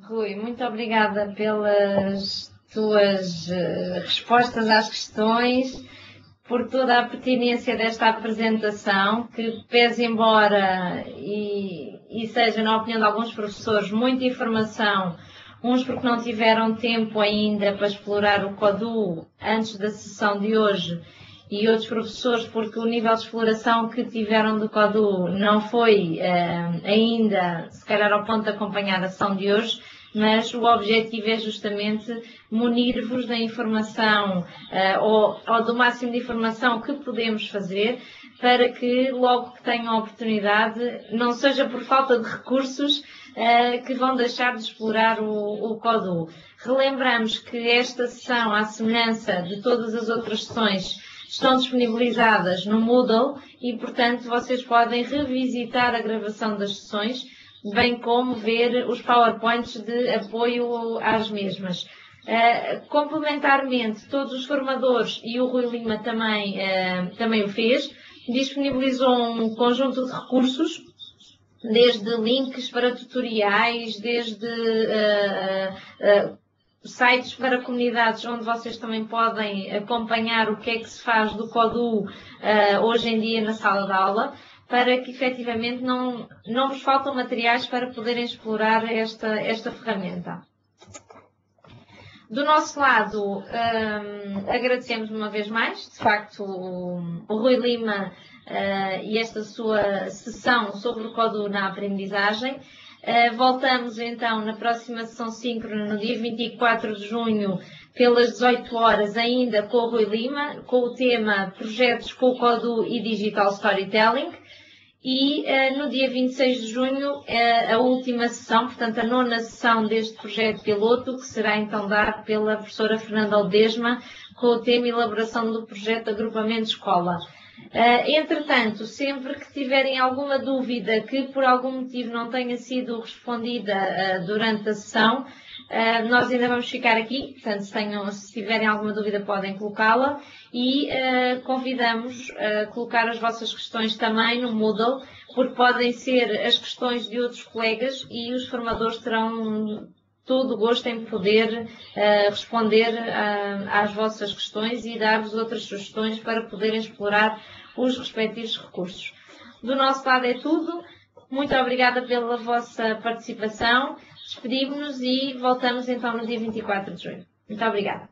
Rui, muito obrigada pelas tuas respostas às questões, por toda a pertinência desta apresentação, que pese embora e seja, na opinião de alguns professores, muita informação, uns porque não tiveram tempo ainda para explorar o Codu antes da sessão de hoje, e outros professores porque o nível de exploração que tiveram do Codu não foi ainda, se calhar, ao ponto de acompanhar a sessão de hoje, mas o objetivo é justamente munir-vos da informação ou do máximo de informação que podemos fazer para que logo que tenham a oportunidade, não seja por falta de recursos, que vão deixar de explorar o Codu. Relembramos que esta sessão, à semelhança de todas as outras sessões, estão disponibilizadas no Moodle e, portanto, vocês podem revisitar a gravação das sessões, bem como ver os PowerPoints de apoio às mesmas. Complementarmente, todos os formadores, e o Rui Lima também o fez, disponibilizou um conjunto de recursos, desde links para tutoriais, desde sites para comunidades onde vocês também podem acompanhar o que é que se faz do CODU hoje em dia na sala de aula, para que efetivamente não vos faltam materiais para poderem explorar esta ferramenta. Do nosso lado, agradecemos uma vez mais, de facto, o Rui Lima e esta sua sessão sobre o CODU na aprendizagem. Voltamos então na próxima sessão síncrona, no dia 24 de junho, pelas 18 horas, ainda com o Rui Lima, com o tema Projetos com o CODU e Digital Storytelling. E no dia 26 de junho, a última sessão, portanto a 9ª sessão deste projeto piloto, que será então dado pela professora Fernanda Aldesma, com o tema Elaboração do Projeto de Agrupamento Escola. Entretanto, sempre que tiverem alguma dúvida que por algum motivo não tenha sido respondida durante a sessão, nós ainda vamos ficar aqui, portanto se tiverem alguma dúvida podem colocá-la e convidamos a colocar as vossas questões também no Moodle, porque podem ser as questões de outros colegas e os formadores terão todo o gosto em poder responder às vossas questões e dar-vos outras sugestões para poderem explorar os respectivos recursos. Do nosso lado é tudo. Muito obrigada pela vossa participação. Despedimos-nos e voltamos então no dia 24 de junho. Muito obrigada.